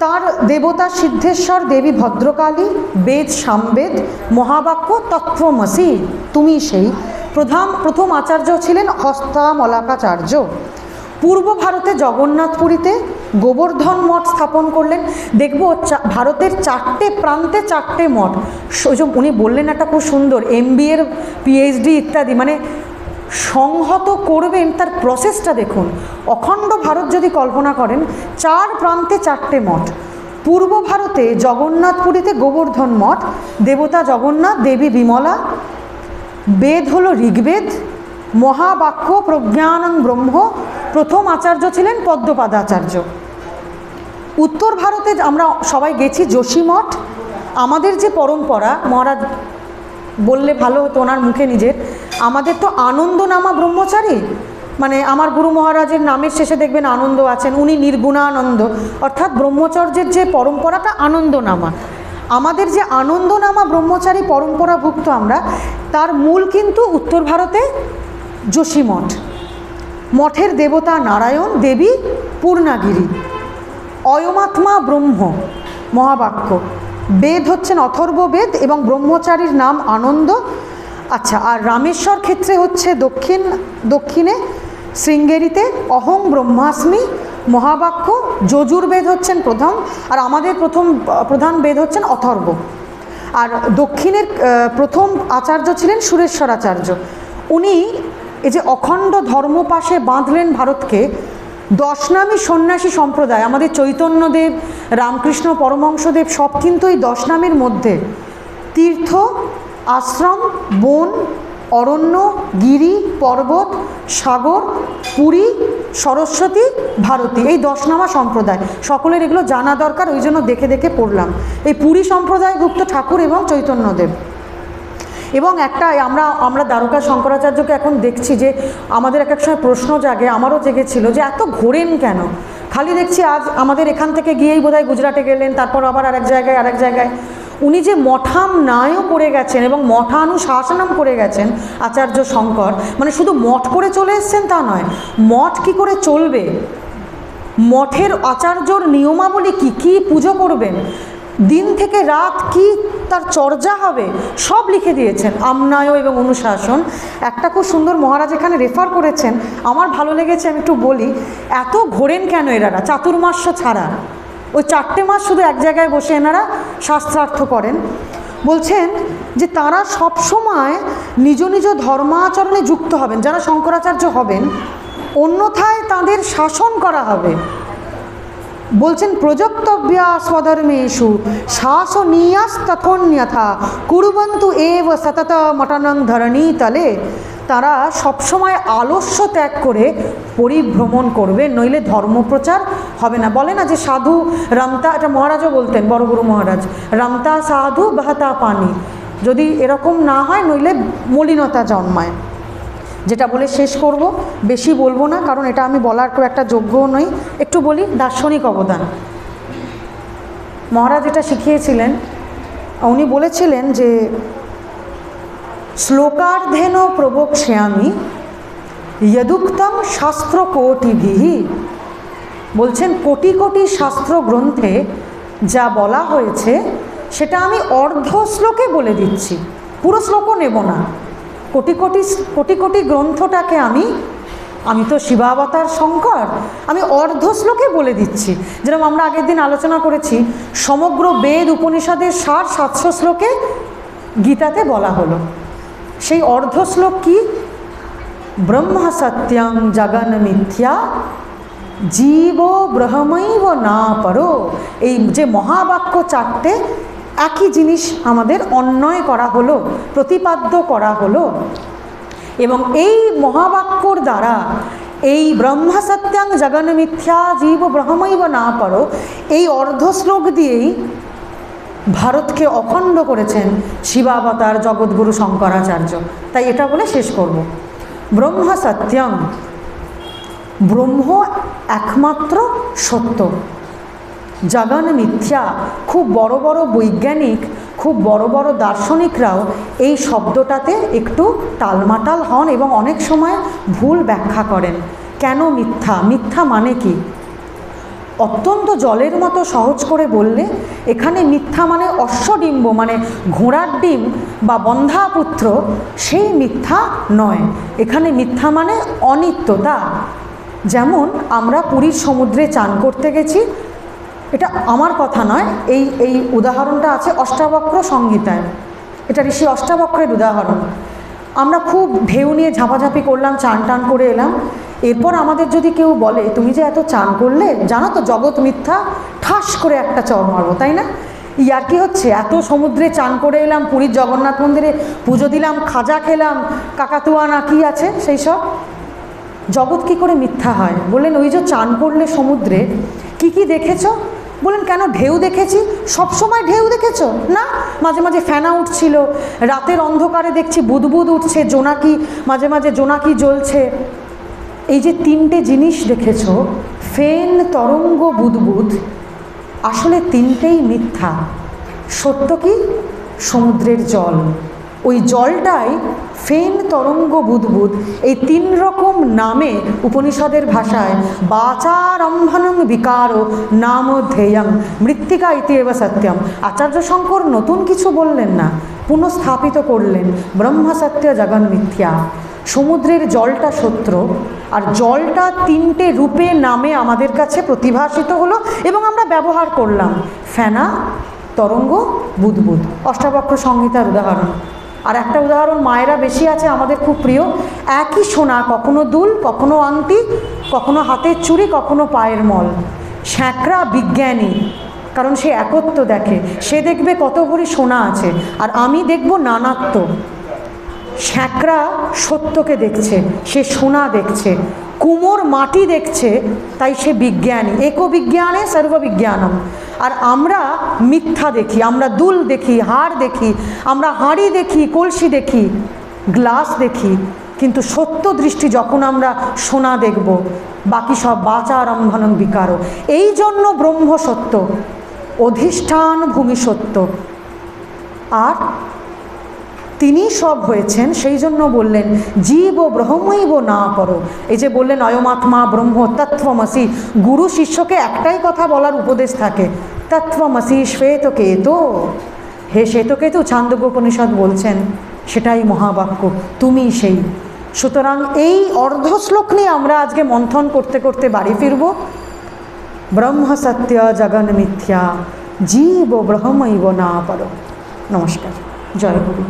তার দেবতা সিদ্ধেশ্বর, দেবী ভদ্রকালী, বেদ সামবেদ, মহাবাক্য তত্ত্বমসি, তুমি সেই। প্রথম আচার্য ছিলেন হস্তামলাকাচার্য। পূর্ব ভারতে জগন্নাথপুরীতে গোবর্ধন মঠ স্থাপন করলেন। দেখব ভারতের চারটে প্রান্তে চারটে মঠ। উনি বললেন একটা খুব সুন্দর, MBA, PhD ইত্যাদি, মানে সংহত করবেন, তার প্রসেসটা দেখুন। অখণ্ড ভারত যদি কল্পনা করেন, চার প্রান্তে চারটে মঠ। পূর্ব ভারতে জগন্নাথপুরীতে গোবর্ধন মঠ, দেবতা জগন্নাথ, দেবী বিমলা, বেদ হলো ঋগ্বেদ, মহাবাক্য প্রজ্ঞানং ব্রহ্ম, প্রথম আচার্য ছিলেন পদ্মপাদাচার্য। উত্তর ভারতে আমরা সবাই গেছি যোশী মঠ। আমাদের যে পরম্পরা, মহারাজ বললে ভালো হতো ওনার মুখে নিজের, আমাদের তো আনন্দনামা ব্রহ্মচারী, মানে আমার গুরু মহারাজের নামের শেষে দেখবেন আনন্দ আছেন, উনি নির্গুণানন্দ, অর্থাৎ ব্রহ্মচর্যের যে পরম্পরাটা আনন্দনামা। আমাদের যে আনন্দনামা ব্রহ্মচারী পরম্পরাভুক্ত আমরা, তার মূল কিন্তু উত্তর ভারতে যোশী মঠ। মঠের দেবতা নারায়ণ, দেবী পূর্ণাগিরি, অয়মাত্মা ব্রহ্ম, মহাবাক্য, বেদ হচ্ছেন অথর্ববেদ এবং ব্রহ্মচারীর নাম আনন্দ। আচ্ছা, আর রামেশ্বর ক্ষেত্রে হচ্ছে দক্ষিণে শৃঙ্গেরিতে অহং ব্রহ্মাস্মি, মহাবাক্য, যজুর্বেদ হচ্ছেন প্রথম, আর আমাদের প্রধান বেদ হচ্ছেন অথর্ব। আর দক্ষিণের প্রথম আচার্য ছিলেন সুরেশ্বরাচার্য। উনি এই যে অখণ্ড ধর্মপাশে বাঁধলেন ভারতকে, দশনামী সন্ন্যাসী সম্প্রদায়, আমাদের চৈতন্যদেব, রামকৃষ্ণ পরমহংসদেব সব কিন্তু এই দশনামীর মধ্যে। তীর্থ, আশ্রম, বন, অরণ্য, গিরি, পর্বত, সাগর, পুরী, সরস্বতী, ভারতী, এই দশনামা সম্প্রদায়। সকলের এগুলো জানা দরকার, ওই জন্য দেখে দেখে পড়লাম। এই পুরী সম্প্রদায়ভুক্ত ঠাকুর এবং চৈতন্যদেব। এবং একটা আমরা দ্বারকা শঙ্করাচার্যকে এখন দেখছি যে আমাদের এক এক সময় প্রশ্ন জাগে, আমারও জেগেছিল যে এত ঘোরেন কেন? খালি দেখছি আজ আমাদের এখান থেকে গিয়েই বোধহয় গুজরাটে গেলেন, তারপর আবার আরেক জায়গায়। উনি যে মঠাম নায়ও করে গেছেন এবং মঠানুশাসনম করে গেছেন আচার্য শঙ্কর, মানে শুধু মঠ করে চলে এসছেন তা নয়, মঠ কি করে চলবে, মঠের আচার্যর নিয়মাবলী কি পুজো করবেন, দিন থেকে রাত কি তার চর্যা হবে, সব লিখে দিয়েছেন, আমনায় এবং অনুশাসন। একটা খুব সুন্দর মহারাজ এখানে রেফার করেছেন, আমার ভালো লেগেছে, আমি একটু বলি। এত ঘোরেন কেন এনারা চাতুর্মাস্য ছাড়া? ওই 4টে মাস শুধু এক জায়গায় বসে এনারা শাস্ত্রার্থ করেন। বলছেন যে তারা সব সময় নিজ নিজ ধর্মাচরণে যুক্ত হবেন, যারা শঙ্করাচার্য হবেন, অন্যথায় তাদের শাসন করা হবে। বলছেন প্রযুক্তব্যা স্বধর্মেষু শাসনীয়াস তথন্যথা কুর্বন্তু এব সতত মটনং ধরণী তলে। তারা সবসময় আলস্য ত্যাগ করে পরিভ্রমণ করবে, নইলে ধর্মপ্রচার হবে না। বলে না যে সাধু রামতা, এটা মহারাজও বলতেন, বড় গুরু মহারাজ, রামতা সাধু বাহাতা পানি, যদি এরকম না হয় নইলে মলিনতা জন্মায়। যেটা বলে শেষ করব, বেশি বলবো না, কারণ এটা আমি বলার খুব একটা যোগ্যও নই। একটু বলি দার্শনিক অবদান। মহারাজ এটা শিখিয়েছিলেন, উনি বলেছিলেন যে শ্লোকার্ধেন প্রবক্ষ্যামি যদুক্তম শাস্ত্রকোটিভিঃ। বলছেন কোটি কোটি শাস্ত্র গ্রন্থে যা বলা হয়েছে সেটা আমি অর্ধ শ্লোকে বলে দিচ্ছি, পুরো শ্লোকও নেব না। কোটি কোটি গ্রন্থটাকে আমি তো শিবাবতার শঙ্কর, আমি অর্ধ শ্লোকে বলে দিচ্ছি। যেরকম আমরা আগের দিন আলোচনা করেছি, সমগ্র বেদ উপনিষদের 700 শ্লোকে গীতাতে বলা হলো। সেই অর্ধ শ্লোক কি? ব্রহ্ম সত্যং জগন মিথ্যা জীব ব্রহ্মৈব না পরো। এই যে মহাবাক্য 4টে, একই জিনিস আমাদের অন্বয় করা হলো, প্রতিপাদ্য করা হলো। এবং এই মহাবাক্যর দ্বারা এই ব্রহ্ম সত্যং জগন মিথ্যা জীব ব্রহ্মৈব না পারো, এই অর্ধশ্লোক দিয়েই ভারতকে অখণ্ড করেছেন শিবাবতার জগৎগুরু শঙ্করাচার্য। তাই এটা বলে শেষ করব। ব্রহ্ম সত্যং, ব্রহ্ম একমাত্র সত্য, জগন মিথ্যা। খুব বড় বড় বৈজ্ঞানিক, খুব বড় বড় দার্শনিকরাও এই শব্দটাতে একটু টালমাটাল হন এবং অনেক সময় ভুল ব্যাখ্যা করেন। কেন মিথ্যা? মিথ্যা মানে কি? অত্যন্ত জলের মতো সহজ করে বললে এখানে মিথ্যা মানে অশ্বডিম্ব, মানে ঘোড়ার ডিম বা বন্ধাপুত্র, সেই মিথ্যা নয়। এখানে মিথ্যা মানে অনিত্যতা। যেমন আমরা পুরীর সমুদ্রে চান করতে গেছি, এটা আমার কথা নয়, এই উদাহরণটা আছে অষ্টাবক্র সংহিতায়, এটা ঋষি অষ্টাবক্রের উদাহরণ। আমরা খুব ঢেউ নিয়ে ঝাঁপাঝাঁপি করলাম, চান টান করে এলাম। এরপর আমাদের যদি কেউ বলে তুমি যে এত চান করলে, জানো তো জগৎ মিথ্যা, ঠাস করে একটা চর মারবো, তাই না? ইয়ার কি হচ্ছে? এত সমুদ্রে চান করে এলাম, পুরীর জগন্নাথ মন্দিরে পুজো দিলাম, খাজা খেলাম, কাকাতুয়া না কি আছে সেই সব, জগৎ কি করে মিথ্যা হয়? বললেন ওই যে চান করলে সমুদ্রে কি কি দেখেছো? বলেন কেন? ঢেউ দেখেছি। সব সময় ঢেউ দেখেছো? না, মাঝে মাঝে ফেনা উঠছিল, রাতের অন্ধকারে দেখছি বুদবুদ উঠছে, জোনাকি, মাঝে মাঝে জোনাকি জ্বলছে। এই যে তিনটে জিনিস দেখেছো, ফেন, তরঙ্গ, বুদবুদ, আসলে তিনটেই মিথ্যা। সত্য কি? সমুদ্রের জল। ওই জলটাই ফেন, তরঙ্গ, বুদবুদ, এই তিন রকম নামে উপনিষদের ভাষায় বাচারম্ভনং বিকার নাম ধ্যেয়ং মৃত্তিকা ইতিএব সত্যম। আচার্য শঙ্কর নতুন কিছু বললেন না, পুনঃস্থাপিত করলেন ব্রহ্ম সত্য জগন মিথ্যা। সমুদ্রের জলটা সত্য, আর জলটা তিনটে রূপে নামে আমাদের কাছে প্রতিভাসিত হলো এবং আমরা ব্যবহার করলাম। ফেনা, তরঙ্গ, বুদবুদ, অষ্টাবক্র সংহিতার উদাহরণ। আর একটা উদাহরণ মায়েরা বেশি আছে আমাদের খুব প্রিয়, একই সোনা, কখনো দুল, কখনো আংটি, কখনো হাতের চুড়ি, কখনো পায়ের মল। শ্যাকরা বিজ্ঞানী, কারণ সে একত্ব দেখে, সে দেখবে কত ভরি সোনা আছে, আর আমি দেখব নানাত্ব। শ্যাকরা সত্যকে দেখছে, সে সোনা দেখছে। কুমোর মাটি দেখছে, তাই সে বিজ্ঞানী। একবিজ্ঞানে সর্ববিজ্ঞানম। আর আমরা মিথ্যা দেখি, আমরা দুল দেখি, হাড় দেখি, আমরা হাঁড়ি দেখি, কলসি দেখি, গ্লাস দেখি, কিন্তু সত্য দৃষ্টি যখন আমরা সোনা দেখব, বাকি সব বাচারম্ভনং বিকারো। এই জন্য ব্রহ্ম সত্য, অধিষ্ঠান ভূমি সত্য, আর তিনি সব হয়েছেন। সেই জন্য বললেন জীব ব্রহ্মৈব না পরো। এই যে বললেন অয়মাত্মা ব্রহ্ম তত্ত্বমসি, গুরু শিষ্যকে একটাই কথা বলার উপদেশ থাকে, তত্ত্বমসি শ্বেতকেতো। হে শ্বেতকেতু, ছান্দোগ্যোপনিষদ বলছেন সেটাই মহাবাক্য, তুমি সেই। সুতরাং এই অর্ধশ্লোক নিয়ে আমরা আজকে মন্থন করতে করতে বাড়ি ফিরব। ব্রহ্ম সত্য জগন মিথ্যা জীব ব্রহ্মৈব না পরো। নমস্কার, জয় গুরু।